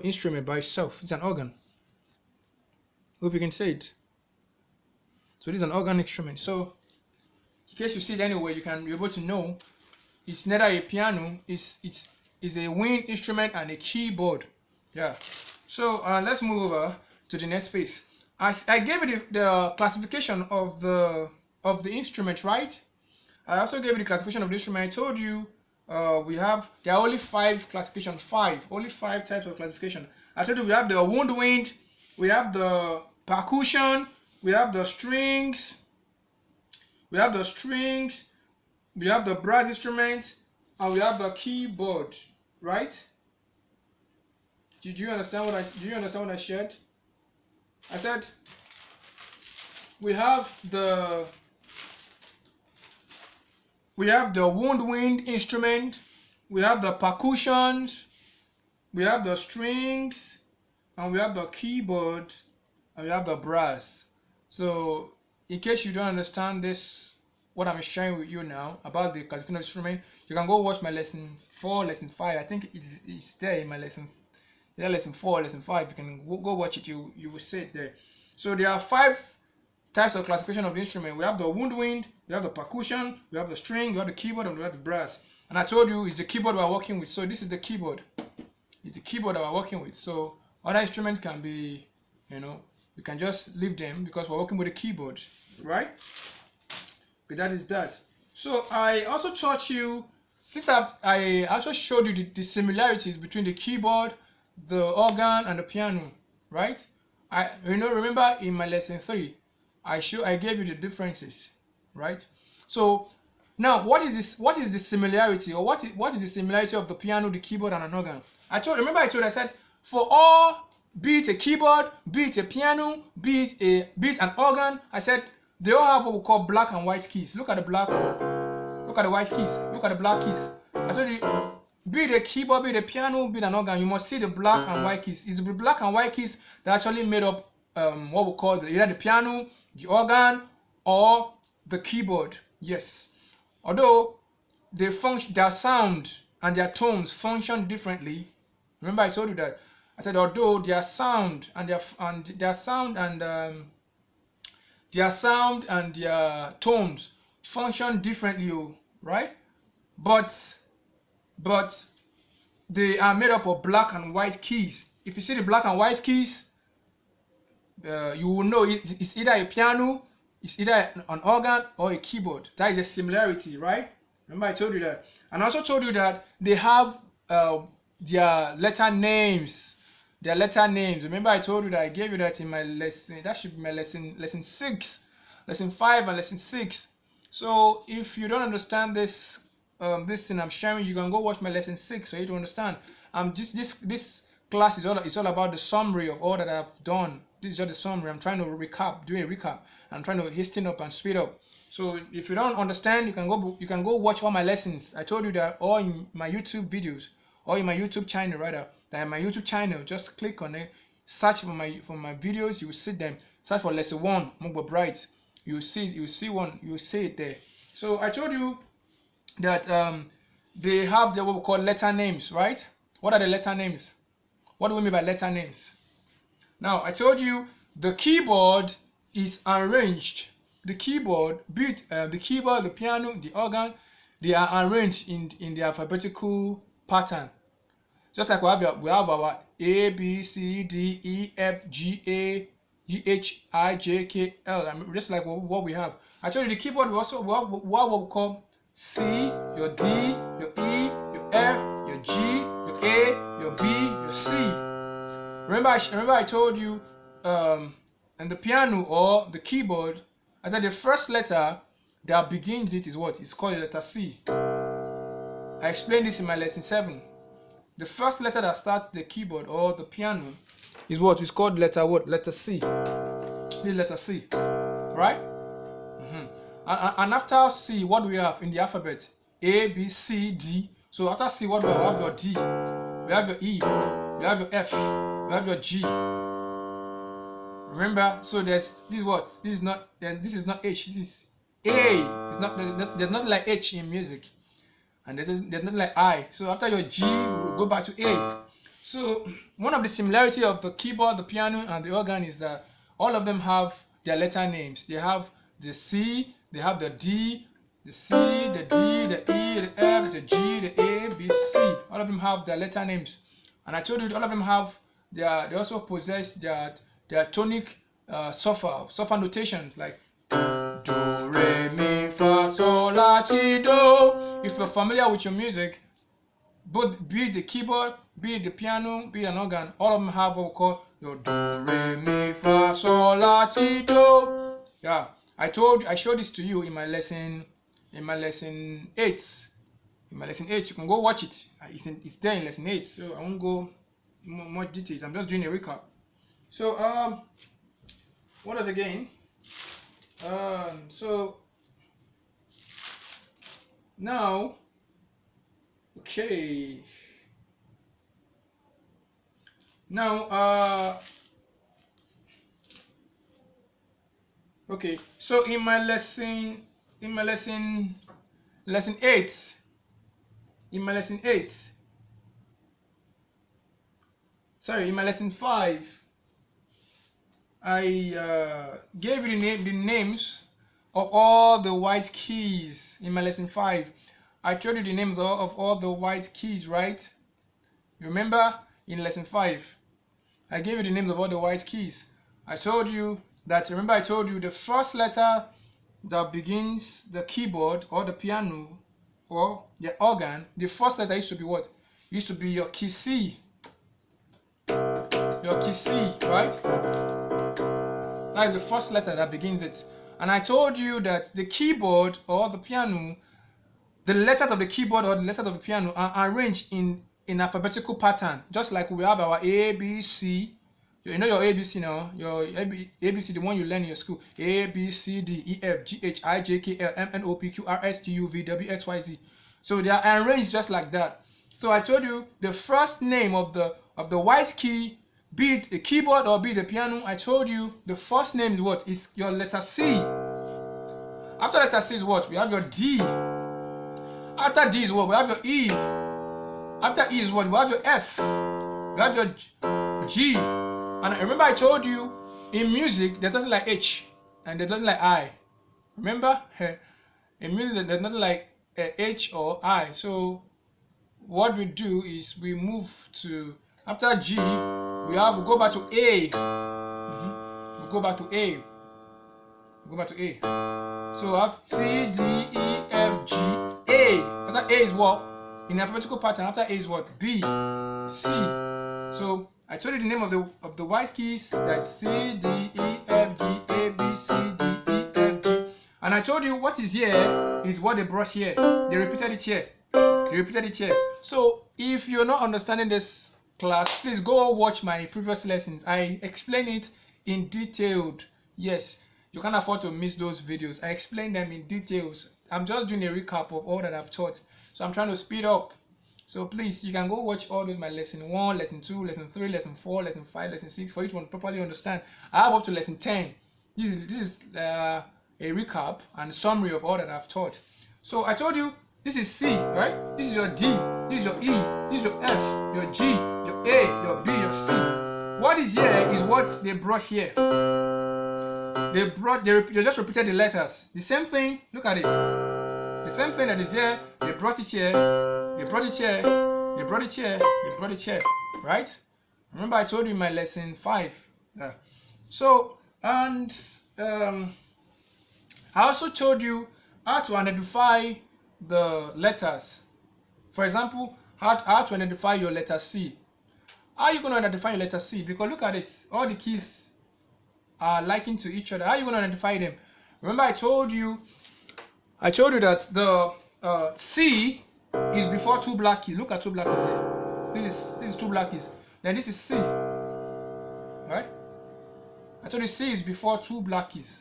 instrument by itself. It's an organ. Hope you can say it. So this is an organ instrument. So in case you see it anywhere, you can be able to know it's neither a piano, it's a wind instrument and a keyboard. Yeah. So let's move over to the next phase. As I gave you the classification of the instrument, right? I also gave you the classification of the instrument. I told you there are only 5 classifications, only 5 types of classification. I told you we have the woodwind, we have the percussion, we have the strings, we have the brass instruments, and we have the keyboard, right? Did you understand what I shared? I said we have the woodwind instrument, we have the percussions, we have the strings, and we have the keyboard, and we have the brass. So in case you don't understand this, what I'm sharing with you now about the classification of instrument, you can go watch my lesson 4, lesson 5. I think it's there in my lesson 4, lesson 5. You can go watch it. You will see it there. So there are 5 types of classification of the instrument. We have the woodwind, we have the percussion, we have the string, we have the keyboard, and we have the brass. And I told you it's the keyboard we're working with. So this is the keyboard. It's the keyboard that we're working with. So other instruments can be, you can just leave them because we're working with a keyboard, right? But that is that. So I also taught you, since I also showed you the similarities between the keyboard, the organ, and the piano, right? Remember in my lesson 3, I gave you the differences, right? So now what is the similarity, or what is the similarity of the piano, the keyboard, and an organ? I said for all, be it a keyboard, be it a piano, be it an organ, I said they all have what we call black and white keys. Look at the black, look at the white keys, look at the black keys. I told you, be it a keyboard, be it a piano, be it an organ, you must see the black and white keys. It's the black and white keys that actually made up what we call either the piano, the organ, or the keyboard. Yes. Although their sound and their tones function differently. Remember I told you that. I said although their sound and their tones function differently, right? But they are made up of black and white keys. If you see the black and white keys, you will know it's either a piano, it's either an organ, or a keyboard. That is a similarity, right? Remember I told you that. And I also told you that they have their letter names. Remember I told you that I gave you that in my lesson. That should be my lesson 6, lesson 5, and lesson 6. So if you don't understand this thing I'm sharing, you can go watch my lesson 6 so you to understand. This class is all about the summary of all that I've done. This is just the summary. I'm trying to do a recap. I'm trying to hasten up and speed up. So if you don't understand, you can go watch all my lessons. I told you that all in my YouTube videos, or in my YouTube channel rather. That in my YouTube channel, just click on it, search for my videos. You will see them. Search for lesson 1, Mugbo Bright. You will see it there. So I told you that they have what we call letter names, right? What are the letter names? What do we mean by letter names? Now I told you the keyboard is arranged. The keyboard, be it the keyboard, the piano, the organ, they are arranged in the alphabetical pattern. Just like we have our A, B, C, D, E, F, G, A, G, H, I, J, K, L. I mean, just like what we have. I told you the keyboard we also we have what we call C, your D, your E, your F, your G, your A, your B, your C. Remember I told you and the piano or the keyboard, I said the first letter that begins it is what? It's called the letter C. I explained this in my lesson 7. The first letter that starts the keyboard or the piano is what? It's called letter what? Letter C. The letter C. Right? And after C, what do we have in the alphabet? A, B, C, D. So after C, what do we have? Your D. We have your E. We have your F. We have your G. Remember, so this is what? This is not H. This is A. It's not. There's not like H in music, and there's not like I. So after your G, we'll go back to A. So one of the similarity of the keyboard, the piano, and the organ is that all of them have their letter names. They have the C, they have the D, the C, the D, the E, the F, the G, the A, B, C. All of them have their letter names. And I told you all of them have they also possess their tonic cipher notations like do, re, mi, fa, sol, la, ti, do. If you're familiar with your music, both be it the keyboard, be it the piano, be it an organ, all of them have what we call your do, re, mi, fa, sol, la, ti, do. Yeah, I showed this to you in my lesson 8. In my lesson 8, you can go watch it. It's there in lesson 8, so I won't go more details. I'm just doing a recap. So what else again? So now, okay. Now okay. So in my lesson 8. In my lesson 5, I gave you the names of all the white keys. In my lesson 5, I told you the names of all the white keys, right? Remember, in lesson 5, I gave you the names of all the white keys. I told you that, remember I told you the first letter that begins the keyboard or the piano or the organ, the first letter used to be what? Used to be your key C. Your key C, right? That is the first letter that begins it. And I told you that the keyboard or the piano, the letters of the keyboard or the letters of the piano are arranged in alphabetical pattern, just like we have our A, B, C. You know your ABC now, your ABC, the one you learn in your school. A, B, C, D, E, F, G, H, I, J, K, L, M, N, O, P, Q, R, S, T, U, V, W, X, Y, Z. So they are arranged just like that. So I told you the first name of the white key, be it a keyboard or be it a piano, I told you the first name is what? Is your letter C. After letter C is what? We have your D. After D is what? We have your E. After E is what? We have your F. We have your G. And remember I told you in music there's nothing like H and there's nothing like I. Remember? In music there's nothing like H or I. So what we do is we move to, after G, we go back to A. We go back to A. Go back to A. So I have C, D, E, F, G, A. After A is what? In alphabetical pattern, after A is what? B, C. So I told you the name of the white keys, that's C, D, E, F, G, A, B, C, D, E, F, G. And I told you what is here is what they brought here. They repeated it here. So if you're not understanding this class, please go watch my previous lessons. I explain it in detailed. Yes, you can't afford to miss those videos. I explain them in details. I'm just doing a recap of all that I've taught. So I'm trying to speed up. So please, you can go watch all those, my lesson 1, lesson 2, lesson 3, lesson 4, lesson 5, lesson 6, for each one to properly understand. I have up to lesson 10. This is a a recap and summary of all that I've taught. So I told you this is C, right? This is your D, this is your E, this is your F, your G, your A, your B, your C. What is here is what they brought here. They just repeated the letters. The same thing, look at it. The same thing that is here, they brought it here, they brought it here, they brought it here, they brought it here, right? Remember I told you in my lesson 5. So, and I also told you how to identify the letters. For example, how to identify your letter C. How are you going to identify your letter C? Because look at it, all the keys are likened to each other. How are you going to identify them? Remember I told you that the C is before 2 black keys. Look at 2 black keys here. This is 2 black keys. Then this is C. Right? I told you C is before 2 black keys.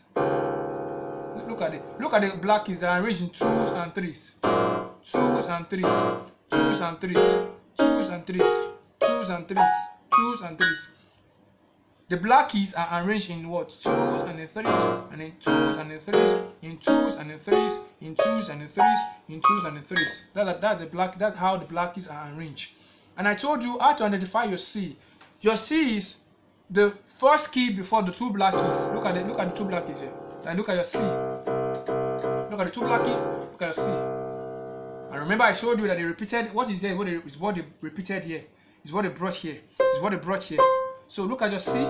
Look at it. Look at the black keys. They are arranged in 2s and 3s. 2s and 3s. 2s and 3s. 2s and 3s. 2s and 3s. 2s and 3s. The black keys are arranged in what? 2s and then 3s, and then 2s and then 3s, in 2s and then 3s, in 2s and then 3s, in 2s and then 3s. That's how the black keys are arranged. And I told you how to identify your C. Your C is the first key before the 2 black keys. Look at the 2 black keys here. And look at your C. Look at the 2 black keys, look at your C. And remember I showed you that they repeated what is here, is what they repeated here, is what they brought here, is what they brought here. So look at your C.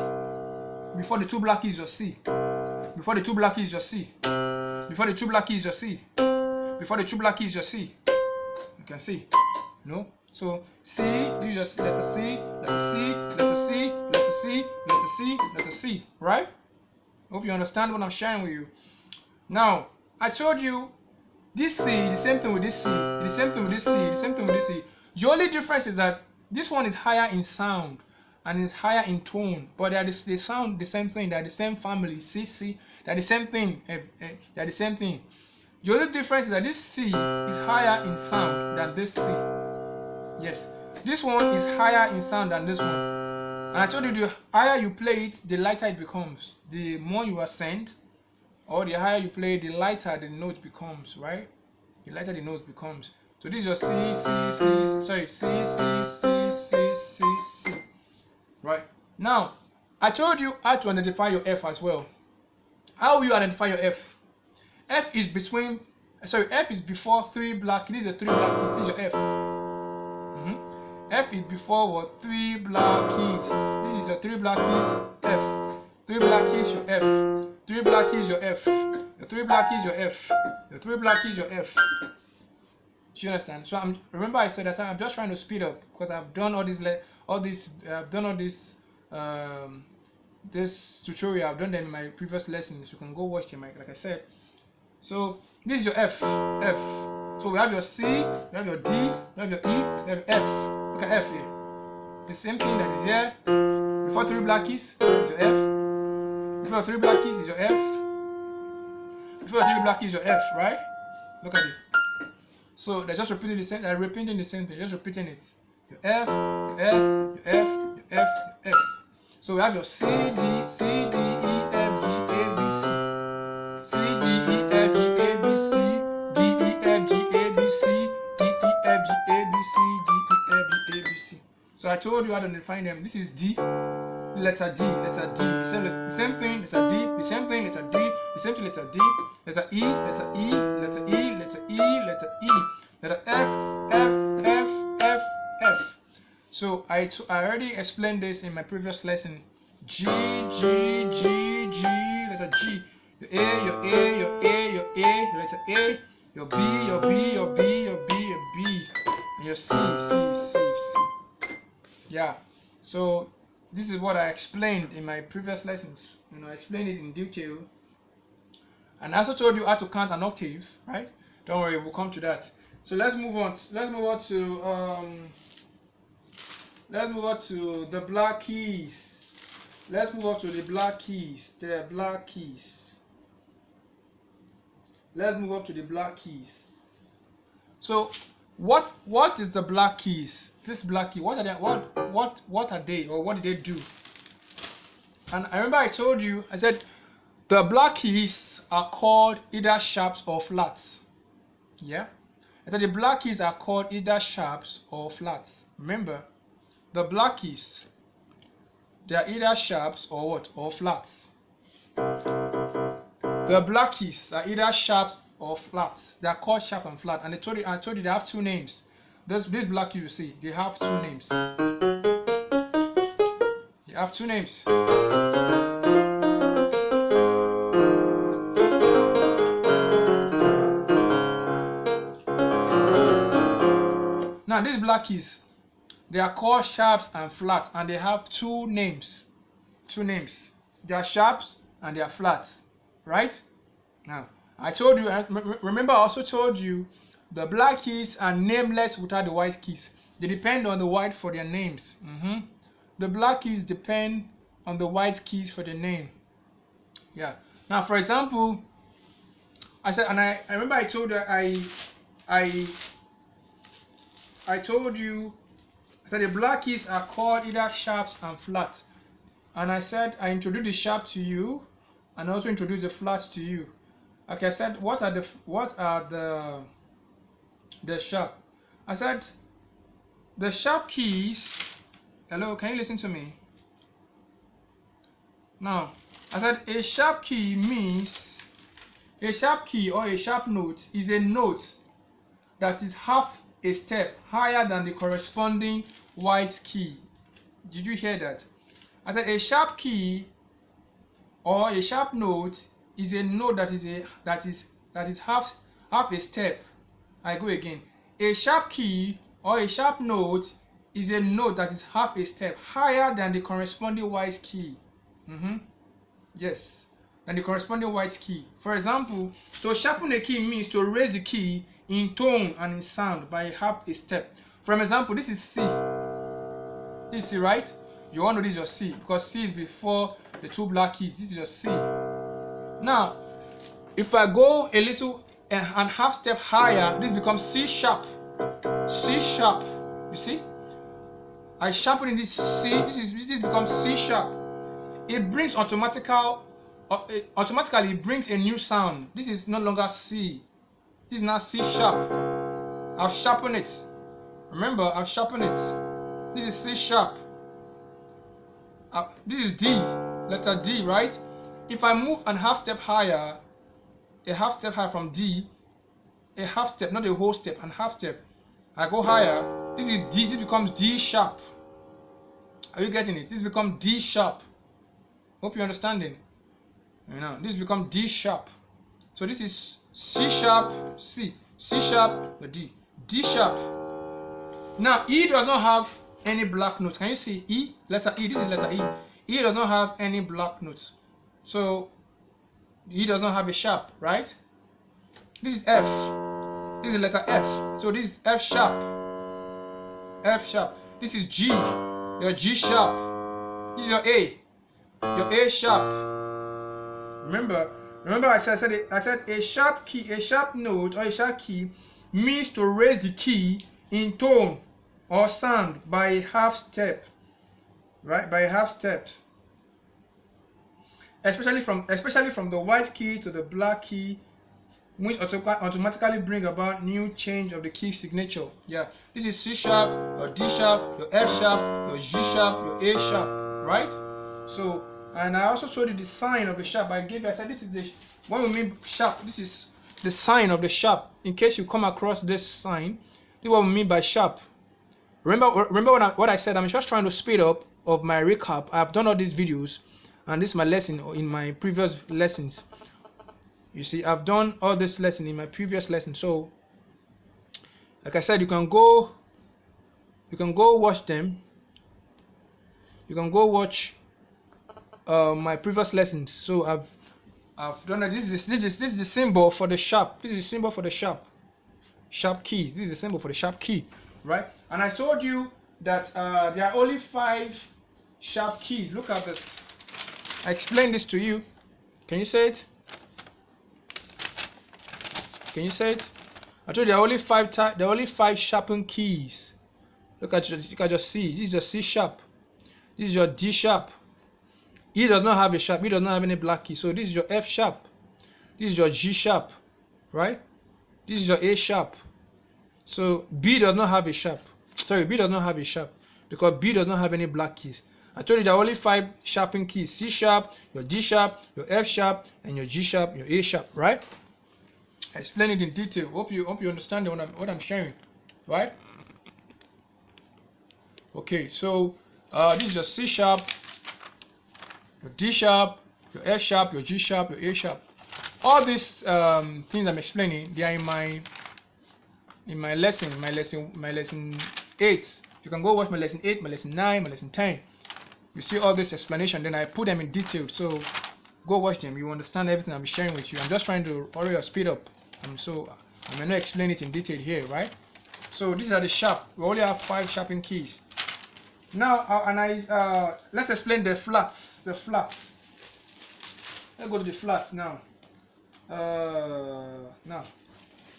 Before the 2 black keys, your C. Before the 2 black keys, your C. Before the 2 black keys, your C. Before the 2 black keys, your C. You can see. No? So C, you just letter C, letter C, letter C, letter C, letter C, letter C. Right? Hope you understand what I'm sharing with you. Now, I told you this C, the same thing with this C, the same thing with this C, the same thing with this C. The only difference is that this one is higher in sound and is higher in tone, but they sound the same thing. They're the same family. C. They're the same thing. They're the same thing. The only difference is that this C is higher in sound than this C. Yes, this one is higher in sound than this one. And I told you the higher you play it, the lighter it becomes. The more you ascend, or the higher you play, the lighter the note becomes. Right? The lighter the note becomes. So this is your C. Right. Now, I told you how to identify your F as well. How will you identify your F? F is before 3 black keys. These are 3 black keys. This is your F. F is before what? 3 black keys. This is your 3 black keys. F. 3 black keys, your F. 3 black keys, your F. Your 3 black keys, your F. Your 3 black keys, your F. Do you understand? So remember I said that I'm just trying to speed up because I've done this tutorial. I've done them in my previous lessons. You can go watch them, like I said. So this is your F. So we have your C, we have your D, we have your E, we have your F. Look at F here. The same thing that is here. Before 3 black keys is your F. Before 3 black keys is your F. Before 3 black keys is your F, right? Look at it. So they're just repeating the same. They're repeating the same thing. Just repeating it. Your F, your F, your F, your F, your F. So we have your C, D, E, F, G, A, B, C. C, D, E, F, G, A, B, C. D, E, F, G, A, B, C. D, E, F, G, A, B, C. D, E, F, G, A, B, C. So I told you how to define them. This is D. Letter D, letter D. The same thing. Letter D. The same thing. Letter D. The same thing. Letter D. Letter E. Letter E. Letter E. Letter E. Letter E. Letter F. So I already explained this in my previous lesson. G, letter G. Your A, your A, your A, your A, letter A. Your B, your B, your B, your B, your B. And your C. Yeah. So this is what I explained in my previous lessons. I explained it in detail. And I also told you how to count an octave, right? Don't worry, we'll come to that. So let's move on. Let's move on to the black keys. Let's move on to the black keys. The black keys. Let's move on to the black keys. So what is the black keys? This black key. What are they? What are they, or what did they do? And I remember I told you. I said The black keys are called either sharps or flats. Yeah? I said the black keys are called either sharps or flats. Remember, the black keys, they are either sharps or what? Or flats. The black keys are either sharps or flats. They are called sharp and flat. And I told you they have two names. This black keys you see, they have two names. They have two names. Now these black keys, they are called sharps and flats, and they have two names. Two names. They are sharps and they are flats, right? Now I told you. Remember, I also told you the black keys are nameless without the white keys. They depend on the white for their names. The black keys depend on the white keys for the name. Yeah. Now, for example, I said, and I remember I told you I told you that the black keys are called either sharps and flats. And I said I introduced the sharp to you and also introduced the flats to you. Okay, I said what are the sharp? I said the sharp keys. Hello, can you listen to me? Now, I said a sharp key means a sharp key or a sharp note is a note that is half a step higher than the corresponding white key. Did you hear that? I said a sharp key or a sharp note is a note that is half a step. I go again. A sharp key or a sharp note is a note that is half a step higher than the corresponding white key. Yes, than the corresponding white key. For example, to sharpen a key means to raise the key in tone and in sound by half a step. For example, this is C. This is C, right? You all know this is your C because C is before the two black keys. This is your C. Now, if I go a little and half step higher, this becomes C sharp. C sharp. You see? I sharpen in this C. This becomes C sharp. It brings automatically it brings a new sound. This is no longer C. This is now C sharp. I've sharpened it. Remember, I've sharpened it. This is C sharp. This is D, letter D, right? If I move a half step higher from D, a half step, not a whole step, and half step, I go higher. This is D. This becomes D sharp. Are you getting it? This becomes D sharp. Hope you're understanding. This becomes D sharp. So this is C sharp, C sharp, D, D sharp. Now E does not have any black notes. Can you see E? Letter E. This is letter E. E does not have any black notes. So E does not have a sharp, right? This is F. This is letter F. So this is F sharp. F sharp. This is G. Your G sharp. This is your A. Your A sharp. Remember I said a sharp key, a sharp note or a sharp key means to raise the key in tone or sound by a half step. Right? By a half step. Especially from the white key to the black key, which automatically bring about new change of the key signature. Yeah. This is C sharp, your D sharp, your F sharp, your G sharp, your A sharp. Right? So, and I also showed you the sign of the sharp. I said this is when we mean sharp, this is the sign of the sharp. In case you come across this sign, this is what we mean by sharp. Remember what I said. I'm just trying to speed up of my recap. I've done all these videos, and this is my lesson in my previous lessons. You see, I've done all this lesson in my previous lesson. So, like I said, you can go watch them. You can go watch my previous lessons. So I've done that. This is the symbol for the sharp. This is the symbol for the sharp keys. This is the symbol for the sharp key, right? And I told you that there are only 5 sharp keys. Look at that. I explained this to you. Can you say it? Can you say it? I told you there are only 5 sharpened keys. Look at your C. This is your C sharp. This is your D sharp. E does not have a sharp. E does not have any black key. So this is your F sharp. This is your G sharp, right? This is your A sharp. So B does not have a sharp. Sorry, B does not have a sharp because B does not have any black keys. I told you there are only 5 sharping keys: C sharp, your D sharp, your F sharp, and your G sharp, your A sharp, right? I explain it in detail. Hope you understand what I'm sharing, right? Okay, so this is your C sharp, your D sharp, your F sharp, your G sharp, your A sharp. All these things I'm explaining, they are in my lesson 8. You can go watch my lesson 8, my lesson 9, my lesson 10. You see all this explanation, then I put them in detail. So go watch them. You understand everything I'm sharing with you. I'm just trying to hurry or speed up. I may not explain it in detail here, right? So these are the sharp. We only have 5 sharping keys. Now, let's explain the flats. The flats. Let's go to the flats now. Now,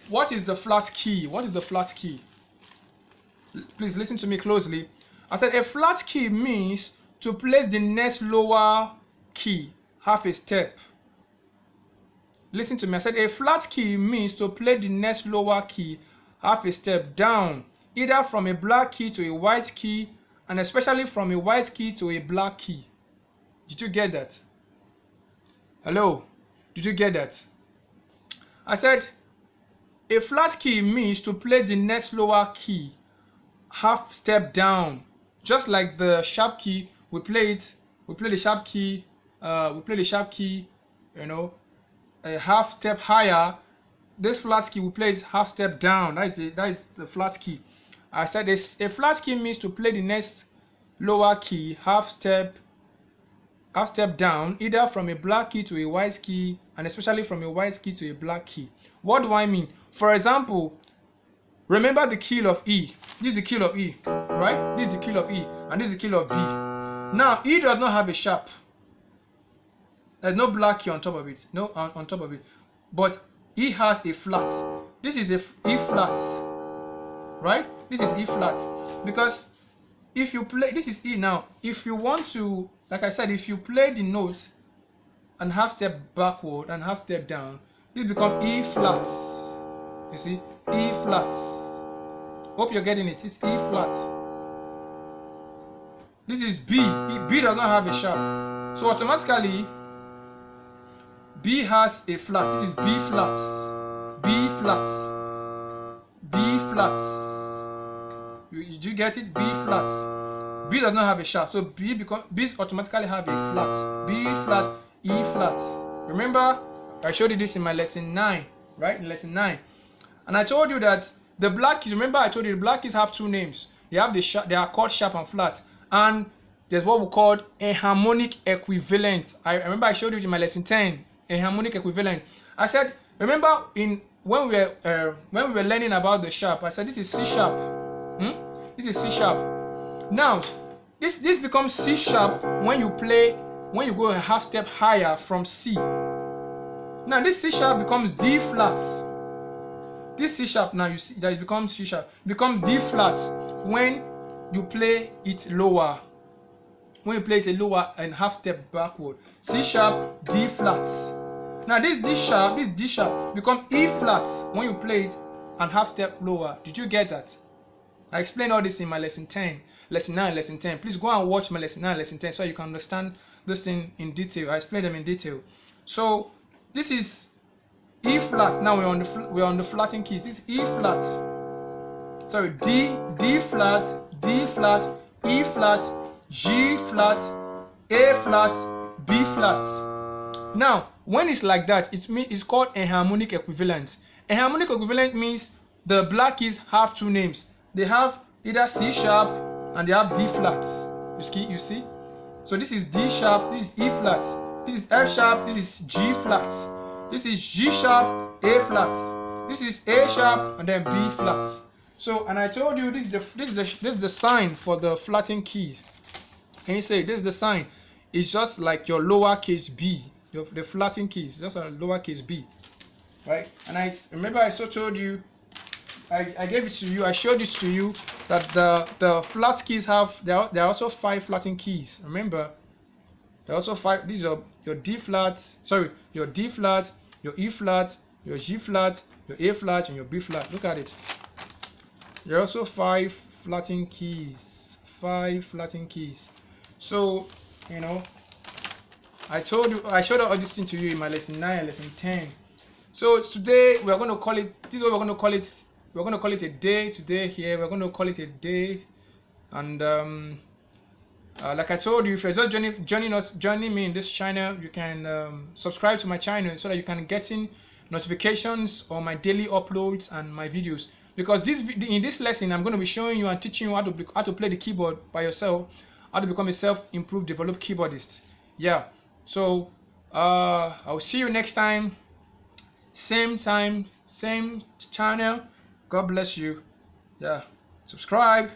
what is the flat key? What is the flat key? Please listen to me closely. I said a flat key means to place the next lower key half a step. Listen to me. I said a flat key means to play the next lower key half a step down, either from a black key to a white key, and especially from a white key to a black key. Did you get that? Hello? Did you get that? I said a flat key means to play the next lower key half step down, just like the sharp key. We play the sharp key, you know, a half step higher. This flat key we play it half step down. That is the flat key. I said a flat key means to play the next lower key half step down, either from a black key to a white key, and especially from a white key to a black key. What do I mean? For example, remember the key of E. This is the key of E, right? This is the key of E, and this is the key of B. Now, E does not have a sharp. There's no black key on top of it. No, on top of it. But E has a flat. This is a E flat, right? This is E flat. Because if you play, this is E now. If you want to, like I said, if you play the notes and half step backward and half step down, this becomes E flats. You see, E flats. Hope you're getting it. It's E flat. This is B. B does not have a sharp, so automatically B has a flat. This is B flats. B flats. B flats. Did you get it? B flats. B does not have a sharp, so B automatically have a flat. B flat, E flats. Remember, I showed you this in my lesson 9, right? In lesson 9, and I told you that the black keys. Remember, I told you the black keys have 2 names. They have the sharp. They are called sharp and flat, and there's what we call a harmonic equivalent. I remember I showed you in my lesson 10. A harmonic equivalent. I said, remember when we were learning about the sharp, I said this is C sharp. This is C sharp. Now, this becomes C sharp when you go a half step higher from C. Now this C sharp becomes D flat. This C sharp now, you see that it becomes C sharp. Becomes D flat when you play it lower. When you play it lower and half step backward. C sharp, D flat. Now this D sharp become E flat when you play it and half step lower. Did you get that? I explained all this in my lesson 10, lesson 9, lesson 10. Please go and watch my lesson 9, lesson 10 so you can understand this thing in detail. I explained them in detail. So this is E flat. Now we're on the flatting keys. This is E flat. Sorry, D flat, D flat, E flat, G flat, A flat, B flat. Now, when it's like that, it's called a harmonic equivalent. A harmonic equivalent means the black keys have 2 names. They have either C sharp and they have D flats. You see? So this is D sharp, this is E flat, this is F sharp, this is G flat, this is G sharp, A flat, this is A sharp, and then B flats. So, and I told you this is the sign for the flatting keys. Can you say this is the sign? It's just like your lowercase b. The flatting keys, just a lowercase b, right? And I remember I so told you, I gave it to you, I showed it to you that the flat keys have there are also 5 flatting keys. Remember, There are also 5. These are your D flat, sorry, your D flat, your E flat, your G flat, your A flat, and your B flat. Look at it. There are also 5 flatting keys. 5 flatting keys. So, you know, I showed all this thing to you in my lesson 9 and lesson 10. So today we're going to call it, this is what we're going to call it. We're going to call it a day today here. We're going to call it a day. And like I told you, if you're just joining me in this channel, you can subscribe to my channel so that you can get in notifications on my daily uploads and my videos. Because in this lesson, I'm going to be showing you and teaching you how to play the keyboard by yourself, how to become a self-improved, developed keyboardist. Yeah. So I'll see you next time, same channel. God bless you. Yeah. Subscribe.